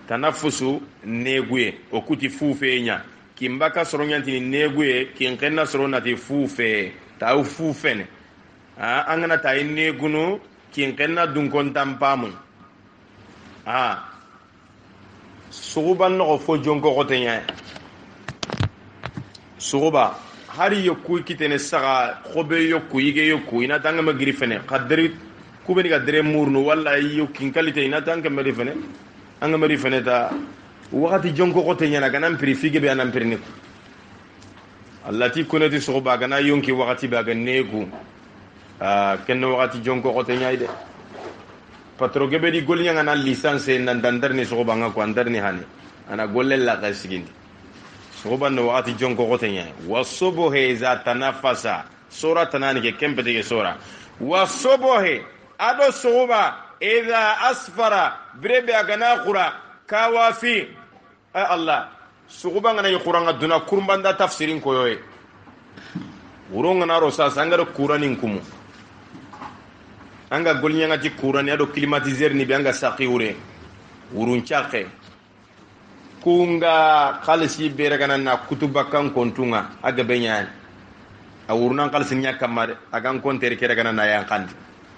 tanafusu neguye okuti fufe nya kimbaka soronyanti neguye kinkenna soronati fufe ta fufene angana ta negunu kinkenna dunkon tampamun suguban no fo jonko kote nya suguba hari yokku kitene saga khobe yokku yige yokku ina tanga magri fene qadri kubeni ga dere murnu walla yokkin kalite ina tanga mari fene anga mari fene ta wakati jonko kote nya na ganam pri fige be anam pri niku allati kunati suguba gana yonki wakati ba ganegu kenno wakati jonko kote nya ide patro gebe di golnya ngana licence nan dandar ni suguba nga ko andar ni hani ana golle la ga sigindi suguba no wakati jonko kote nya wasubuhi za tanafasa sura tanani ke kempete ke sura wasubuhi ado suguba idha asfara brebe agana khura kawafi ay Allah suguba ngana yikuranga duna kurbanda tafsirin koyoy uronga na rosa sangaro kuranin kumu anga golnya ngati kurani ado climatiser ni bianga saqiure urun chaqe kunga khalisi beregana na kutubakan kontunga aga benyan awurnan khalisi nya kamade agan konter keregana na yankan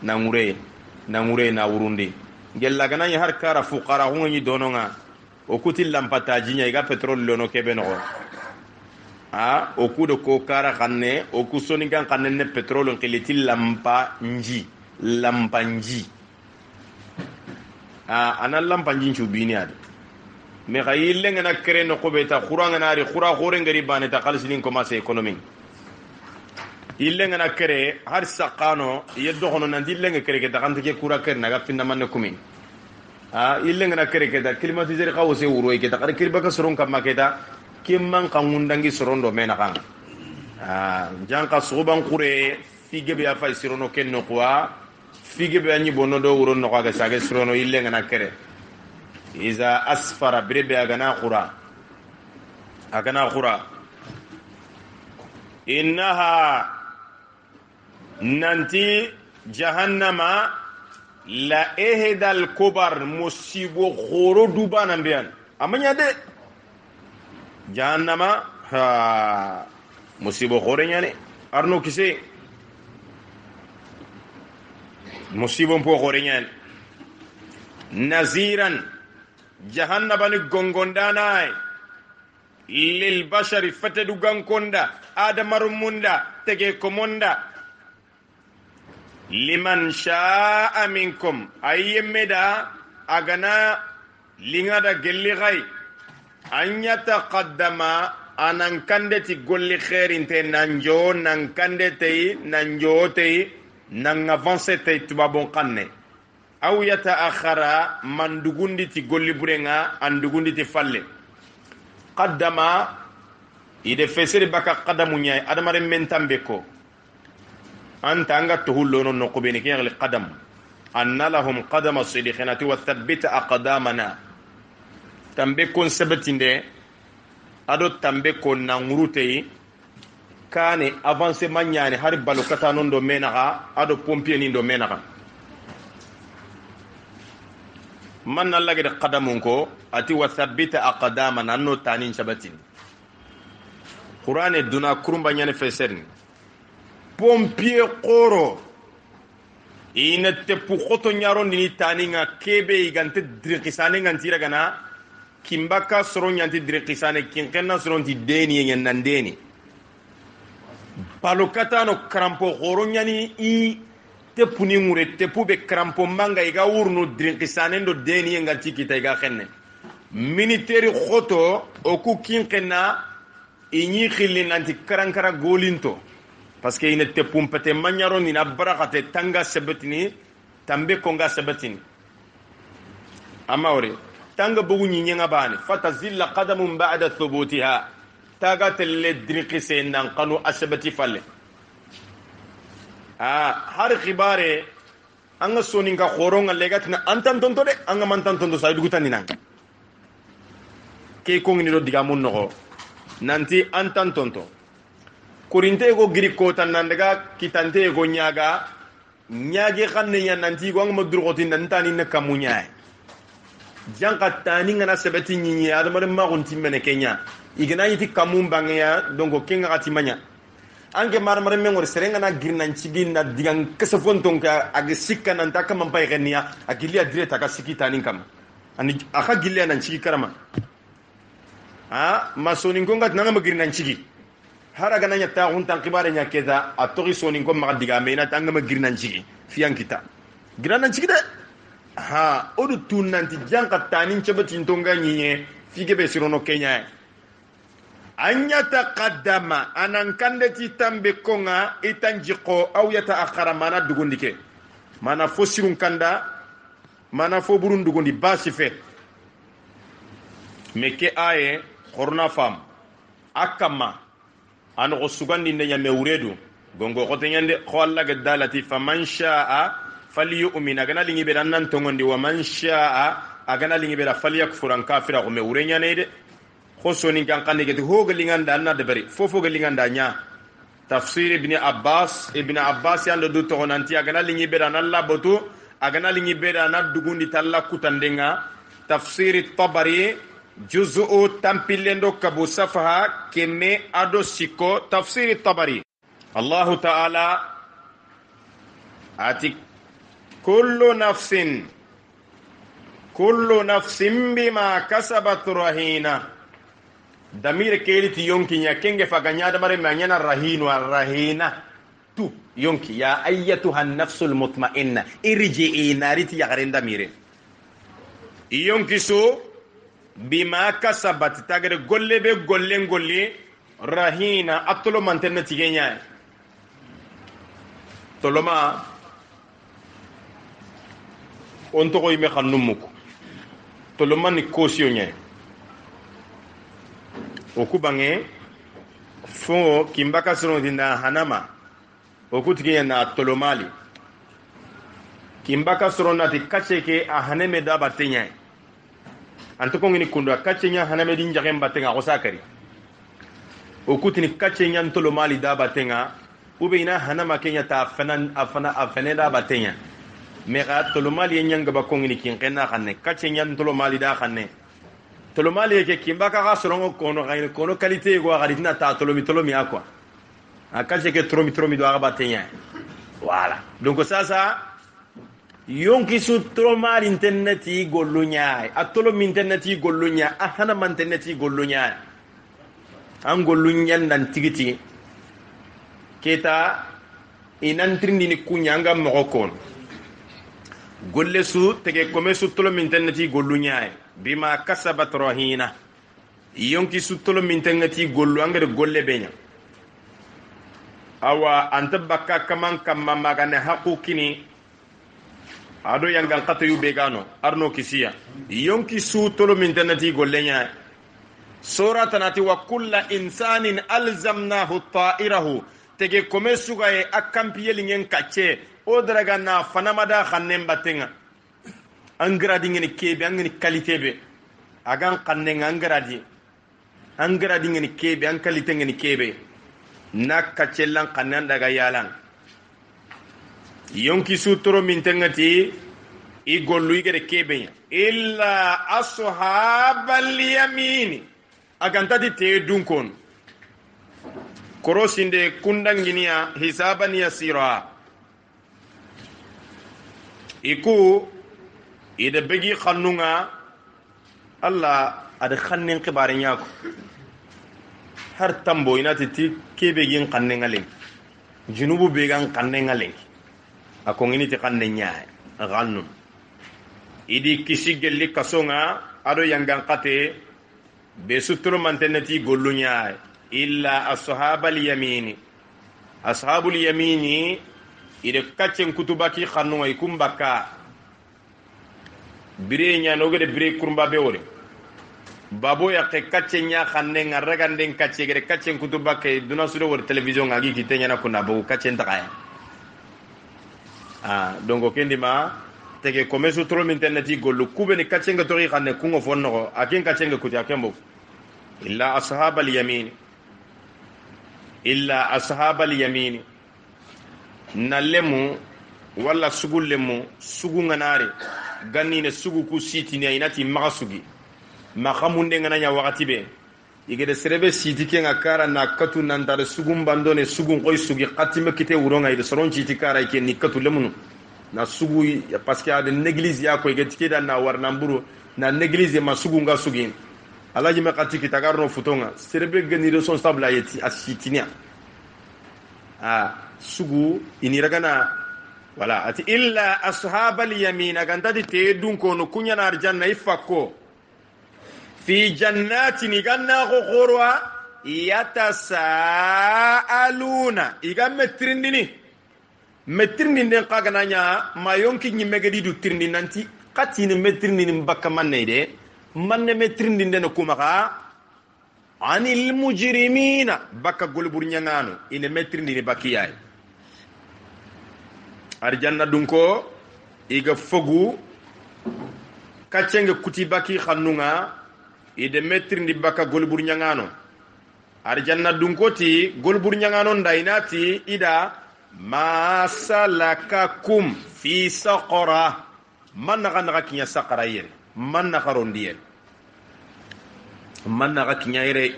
na ngure na urundi gella gana har kara fuqara hungi dononga okuti lampata jinya iga petrol lono kebe no okudo ko kara kanne okusoni gan kanne ne petrol ngiliti lampa nji ana lampa nji chubini ad me khayille ngana kere no ko beta khuranga nari khura khore ngari bane ta khalsinin commence économique ille ngana kere har saqano yeddo hono nan dille ngana kere ke takante ke kura kere naga finna manne kumin ille ngana kere ke da climatiser qawse wuro ke takare kirba ka soron kam maketa kimman kangundangi sorondo mena kan janka suban kure fige be afa sirono kenno kwa fige be anyi bono do wuro no kaga sage sirono ille ngana kere iza asfara birebe agana khura innaha nanti jahannama la ehdal kubar musibo khoro dubana mbiyan amanya de jahannama ha musibo khore nyane arno kise musibo mpo khore nyane naziran jahannama ni gongondana lil bashari fatadu gankonda adamarumunda tege komonda liman sha'a minkum ayyemeda agana lingada gelli gai an yataqaddama anan kandeti golli khairin te nanjo nan kandeti nanjo te nan avance te tubabon kanne aw yata'akhara mandugundi ti golli burenga andugundi ti falle qaddama ide fesiri baka qadamu nyay adamare mentambe ko anta anga tuhullo no ko beni kiyal qadam anna lahum qadama sidikhinati wa thabbita aqdamana tambe kon sabatinde ado tambe kon nangurute kane avancer manyane har balokata non do menaga ado pompier ni do menaga man Allah gede qadamun ko ati wa thabbita aqdamana no tanin sabatin qur'ane duna kurumba nyane feserni pompier qoro ina tepu khoto nyaro ni taninga kebe igante dirikisane ngantira gana kimbaka soro nyanti dirikisane kinkenna soro ti deni nyen nandeni balokata no krampo qoro nyani i tepu ni ngure tepu be krampo manga iga wurnu dirikisane ndo deni ngati kita iga khenne military khoto oku kinkenna inyi khilli nanti karankara golinto parce que ina te pumpete manyaro ni na barakate tanga sebetini tambe konga sebetini amawre tanga bugu nyenga bani fatazilla qadamun ba'da thubutiha taga telle driqise nan qanu asbati falle har khibare anga soninga khoronga legatina antan tonto de anga mantan tonto say dugutani nan ke ko ngi do diga mun no nanti antan tonto kurinte go giri ko tan nandaga kitante go nyaga nyaage xanne nya nanti go ngam durgoti nantani ne kamunya janka tani ngana sebeti nyi adama ma gonti mene kenya igana yiti kamum bangya dongo kenga atimanya ange marmare mengor serenga na girnan cigin na digan kesefonton ka ag sikka nan takka man pay genia agilia direta ka sikitani kam ani aka gilia nan cigi karama masonin ko ngat nanga magirnan cigi haraga nanya ta huntan kibare nya keza atori sonin ko ma diga me na tanga magirnan cigi fiyan kita girnan cigi de odu tunanti janka tanin cebetin tonga nyiye fige be sirono kenya anya taqaddama anan kandeti tambe konga itanjiko aw yata akhara mana dugundike mana fo sirun kanda mana fo burun dugundi basife meke aye korna fam akama an ko sugandi ne nyame wuredu gongo ko tenyande ko Allah ga dalati faman sha'a falyu'min agana lingi be nan tongondi wa man sha'a agana lingi be falyakfuran kafira ko me wurenya ne de ko soni kan kan ne ho ga linganda na de bari fofo ga linganda nya tafsir ibn abbas yando du to nanti agana lingi be nan Allah botu agana lingi be nan dugundi talla kutandenga tafsir tabari juz'u tampilendo kabu safaha keme ado siko tafsir tabari Allah ta'ala ati kullu nafsin bima kasabat rahina damir keliti yonki nya kenge faganya da mare manyana rahina tu yonki ya ayyatuha an-nafsul mutma'inna irji'i nariti ya garenda mire yonki so bima kasabat tagere golle be golle rahina atolo mantenna tigenya toloma on to ko yime khannumuko toloma ni cautionné okubange fo kimbaka sono dinda hanama okutige na tolomali kimbaka sono na ti kacheke a haneme da batenya anto ko ngini kundo kacenya hanamedi njagen batenga ko sakari o kutini kacenya ntolo mali da batenga ube ina hanama kenya ta afana da batenya me ga tolo mali nyanga ba ko ngini kin kenna kanne kacenya ntolo mali da kanne tolo mali ke kimba ka sorongo kono ga kono qualité go ga dina ta tolo mi akwa akache ke tromi do ga batenya voilà donc sasa yonki su tromar interneti gollunya atolo mi interneti gollunya ahana man interneti gollunya an gollunya nan tigiti keta inan trindi ni kunya nga mokon golle su tege kome su tolo mi interneti gollunya bima kasabat rahina yonki su tolo mi interneti gollu anga de golle benya awa antabaka kaman kamma magane hakukini ado yangan kata yu begano arno kisiya yonki su tolo min tanati gollenya sura tanati wa kullu insanin alzamnahu ta'irahu tege kome sugaye akampiye lingen kache o draga na fanamada khannen batenga angradi ngene kebe angani qualité be agan khannen angradi ngene kebe an qualité ngene kebe na kachelan khannan daga yalan yonki sutoro min tengati i gollu igere kebenya illa ashabal yamin agantati te dunkon korosinde kundanginiya hisaban yasira iku ida begi khannunga alla ada khannen khibare nyako har tambo inati ti kebegin khannen ngalen junubu began khannen ngalen akongini ti kanne nyaay gannun idi kisi gelli kasonga ado yangan kate be suturu mantenati gollu nyaay illa ashabal yamini ashabul yamini ide kaccen kutubaki khannu ay kumbaka bire nya no gede bire kurumba be wore babo ya ke kaccen nya khanne ngaraganden kacce gede kaccen kutubake duna sudo wor television ngagi kitenya na kuna bo kaccen takaya donc kendi ma tege komesu tro min interneti gollu kubeni kaccenga tori xanne kungo fonno akin kaccenga kuti akembo illa ashabal yamin nallemu walla sugullemu sugu nganare gannine sugu ku sitini inati magasugi makamunde ngana wakati be igede serebe siti kenga kara na katu nandare sugum bandone sugun koy sugi katime kite wuronga ide soron citi kara ke ni katu lemunu na sugu parce que ade l'église ya ko igede kida na warna mburu na l'église ma sugunga sugin alaji me kati kitagarno futonga serebe gani responsable ayeti asitinia sugu iniragana wala ati illa ashabal yamin agandadi te dunko no kunya na arjanna ifako fi jannatin iganna khorwa yatasaaluna igam metrindini qagana nya mayonki nyimegedi du tirndi nanti qatini metrindini mbakka manne de manne metrindini no kumaka anil mujrimina bakka golbur nyangano ine metrindini bakiyay arjanna dunko iga fogu kacenge kuti baki khannunga ide metrindi baka golbur nyangano arjanna dunkoti golbur nyangano ndainati ida masalakakum fi saqara man naga kinya saqara yere man naga rondiye man naga kinya yere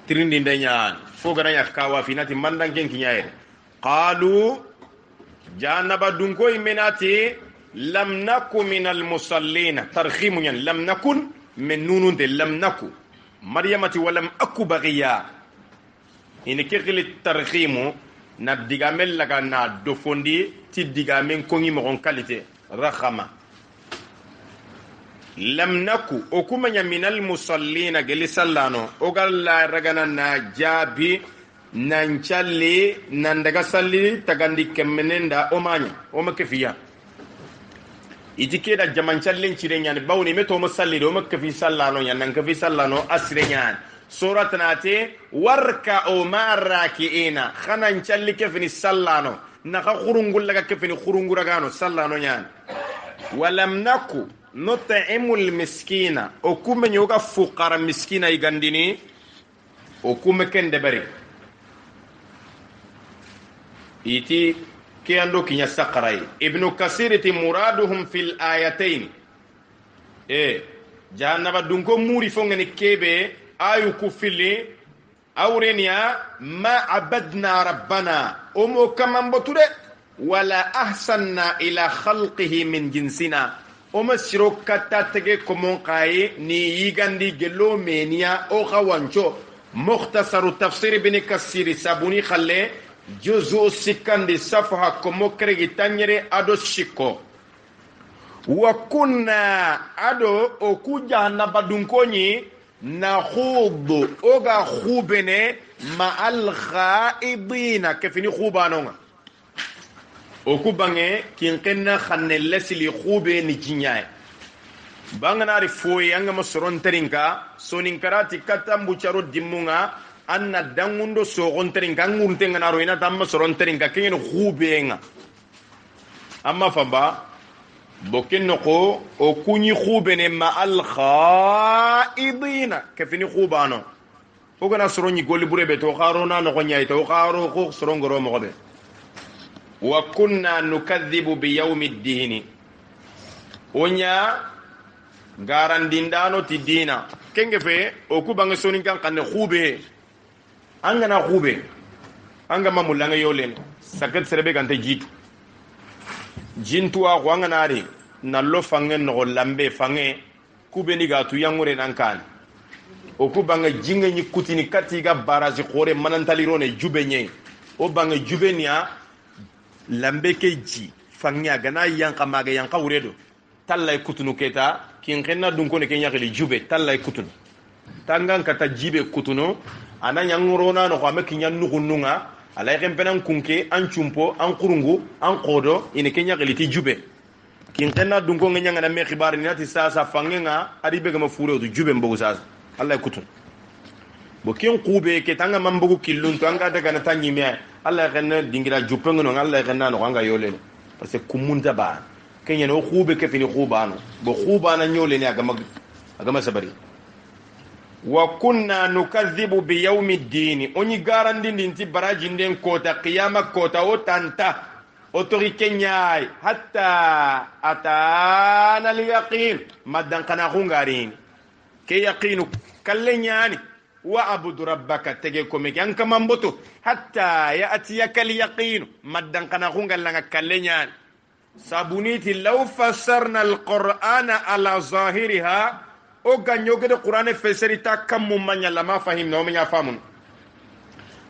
trindi ndenya fogara yakawa finati mandangen kinya yere qalu janaba dunko imenati lam naku min almusallina tarkhimu yan lam nakun min nunun de lam naku maryamati walam aku baghiya ini kekili tarkhimu na digamel laga na dofondi ti digamen kongi mo qualité rakhama lam naku okumanya min almusallina geli sallano ogalla ragana na jabi nan challi nan daga salli tagandi kemenenda omanya o makefiya itike da jaman challin cirenya bawni meto mo salli do makfi sallano yan nan kafi sallano asrenya surat nate warka o marakiina khanan challi kefini sallano na kha khurungul laga kefini khurungura gano sallano yan walam naku nut'imul miskina o kume nyoga fuqara miskina igandini o kume kende bari iti kiyando kinya saqarai ibnu kasir ti muraduhum fil ayatayn jahannaba dunko muri fongani kebe ayu kufili awrenia ma abadna rabbana omo kamambotude wala ahsanna ila khalqihi min jinsina omo siro kata tege komon qaye ni yigandi gelo menia o khawancho mukhtasaru tafsir ibn kasir sabuni khalle juzu sikandi safha komo kregi tanyere ado shiko wa kunna ado oku jahannaba dunkonyi nakhudu oga khubene ma al khaidina kefini khubanonga oku bange kinkenna khanne lesli khube ni jinyaay bangana ri foyi anga masoron terinka soninkarati katambu charo dimunga anna dangundo sogon terinka ngurtenga naro ina tamma soron terinka kengen khubenga amma famba bokinno ko o kunyi khubene ma al khaidina kefini khubano o gana soroni golli burebe to kharona no nyai to kharo ko sorongoro mo be wa kunna nukadhibu bi yawmiddin onya garandindano ti dina kenge fe o ku banga sonin kan kanne khube angana khube anga mamulanga yolen sakat serebe kan te jitu jintuwa ko nganari nallo fange no lambe fange kubeni ga tu yangure nankan o ku banga jinga ni kutini katiga baraji khore manantalirone jubenye o banga jubenya lambe ke ji fange gana yanka maga yanka wuredo tallay kutunu keta kin kenna dun ko ne kenya khili jube tallay kutunu tangan kata jibe kutunu ana nyangurona no ko ameki nyannugununga ala yempenan kunke an chumpo an kurungu an qodo ine kenya geliti jube kin kenna dungo ngenya na me khibar ni ati sasa fangenga ari be gama furo du jube mbogu sasa Allah kutun bo kin qube ke tanga mambugu killun to anga daga na tanyi me Allah ganna dingira jupengo no Allah ganna no anga yole parce que kumunta ba kenya no qube ke fini qubano bo qubana nyole ni agama sabari wa kunna nukadhibu bi yawmiddin oni garandi ndinti baraji nden kota qiyama kota o tanta o tori kenyai hatta atana al yaqin madan kana hungarin ke yaqinu kallenyani wa abudu rabbaka tege komeki an kamamboto hatta ya'tiyaka al yaqin madan kana hungalanga kallenyani sabuniti law fassarna al qur'ana ala zahiriha o ganyo gede qur'ane feserita kammu manya lama fahim no menya famun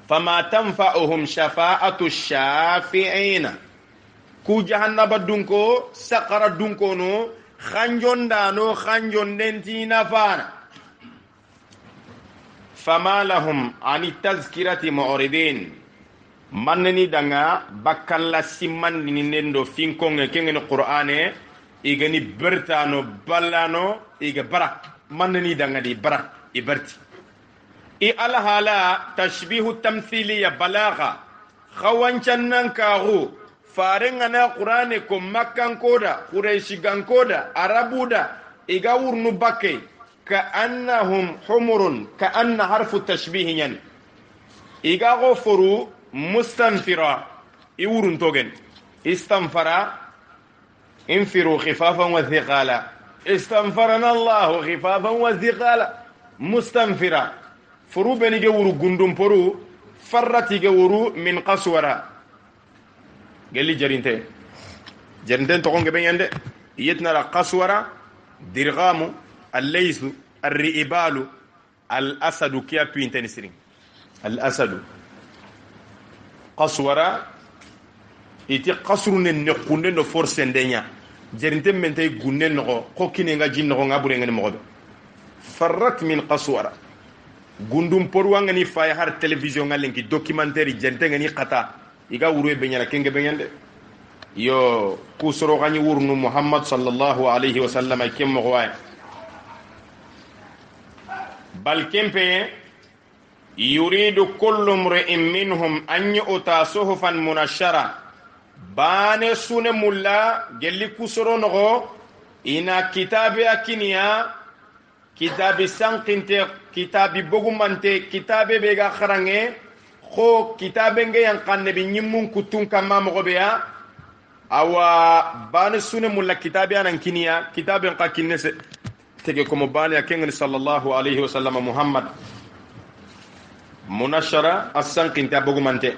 fama tanfa'uhum shafa'atu shafi'ina ku jahannaba dunko saqara dunko no khanjonda no khanjonden nafana fama lahum ani tazkirati mu'ridin manni danga bakalla simman ni nendo finkonge kengen qur'ane igani bertano ballano iga bara manni danga di bara iberti i alhala tashbihu tamthiliya balagha khawanchannan kahu farenga na qur'ane ko makkan koda quraishi gankoda arabuda iga wurnu bakke ka annahum humurun ka anna harfu tashbihin iga gofuru mustanfira iwurun togen istanfara انفروا خفافا وثقالا استنفرنا الله خفافا وثقالا مستنفرا فرو بني جورو غندوم برو فرتي جورو من قسورا قال لي جرينتين تقون بينده يتنا قسورا درغام الليث الرئبال الاسد كيا بينتين سرين الاسد قسورا iti qasrun nekunde no force ndenya jerinte mente gunne no ko kinenga jinno ngabure ngene mo farrat min qaswara gundum porwanga ni fay har television ngalenki documentaire jerinte ngani qata iga wuro be nyala kenge be nyande yo kusoro gani wurnu muhammad sallallahu alayhi wa sallam kem mo way bal kempe yuridu kullu mri'in minhum an yu'ta suhufan munashara bane sune mulla gelli kusoro nogo ina kitabe akiniya kitabi sankinte kitabi bogumante kitabe be ga kharange kho kitabe nge yang kanne bi nyimmun kutun kamma mo beya awa ban sune mulla kitabe anan kiniya kitabe ka kinne se tege ko mo bani akenga sallallahu alaihi wasallam muhammad munashara as-sankinte bogumante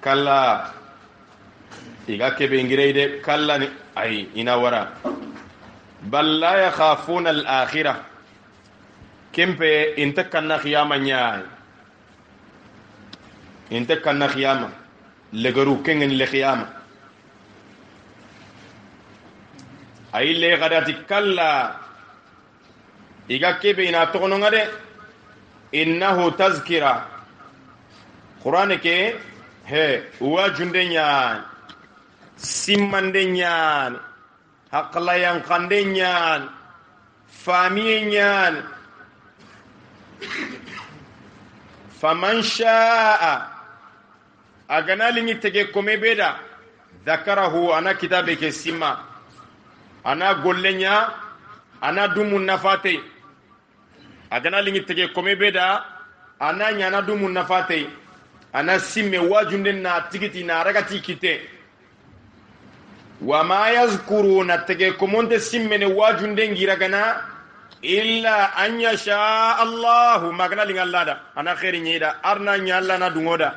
kala iga kebe ngireyde kala ni ay ina wara bal la yakhafuna al-akhirah kempe inta kanna khiyama nyaay inta kanna khiyama legaru kengen le khiyama ay le gadati kalla iga kebe ina tokono ngade innahu tazkira qur'an ke he wajunde nyaay simmande nyaay haqla yankande ñaan famiye ñaan faman sha'a agana lingi tege kome beda dhakarahu ana kitabe ke simma ana golle ña ana dumu nafate agana lingi tege kome beda ana ñana dumu nafate ana simme wajunde na tigiti na ragati kite وما يذكرون تجيكمون تسمين واجن دنجي رغنا إلا أن يشاء الله ما كنا لين الله دا أنا خير نيدا أرنا نيالا ندعودا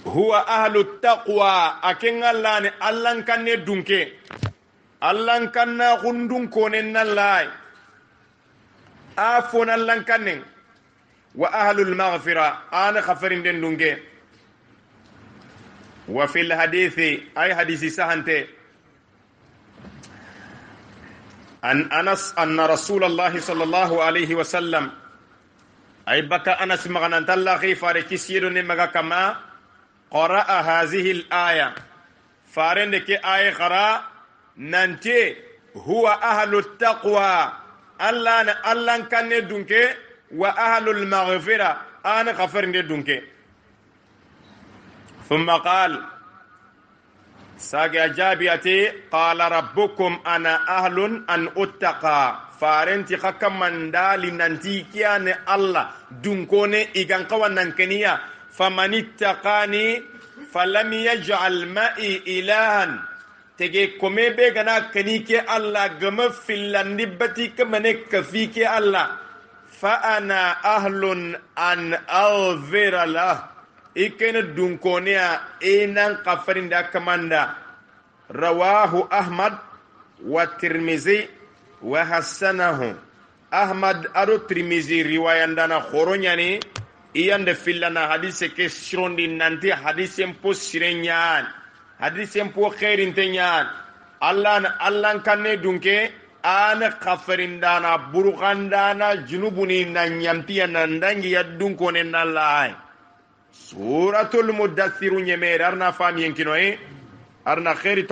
هو أهل التقوى أكين الله ن الله كان ندونك الله كان نخندون كونن الله أفون الله كان وأهل المغفرة أنا خفرين دنونك وفي الحديث أي حديث سهنته أن أنس أن رسول الله صلى الله عليه وسلم أي بكى أنس مغنى تلاقي فارك سيرون مغا كما قرأ هذه الآية فارندك آية قرأ ننتي هو أهل التقوى الله كان دونك وأهل المغفرة أنا غفرن دونك ثم قال ساقي جابيتي قال ربكم أنا أهل أن أتقى فارنتي خكم من دالي ننتيكيان الله دونكوني إغان قوان ننكنيا فمن اتقاني فلم يجعل مائي إلها تجي كومي بيغنا كنيكي الله غم في اللنبتي كمنك فيكي الله فأنا أهل أن أغفر له ikene dunkonia enan qafarinda kamanda rawahu ahmad wa tirmizi wa hasanahu ahmad ado tirmizi riwayandana khoronyani iyande fillana hadise ke shirondi nanti hadise mpo sirenyan hadise mpo khairin tenyan allah kanne dunke ana qafarindana burugandana junubuni nan yamtiya nan dangi yadunkone nallai suratul mudaththir nyemere arna fami yenkino arna khairi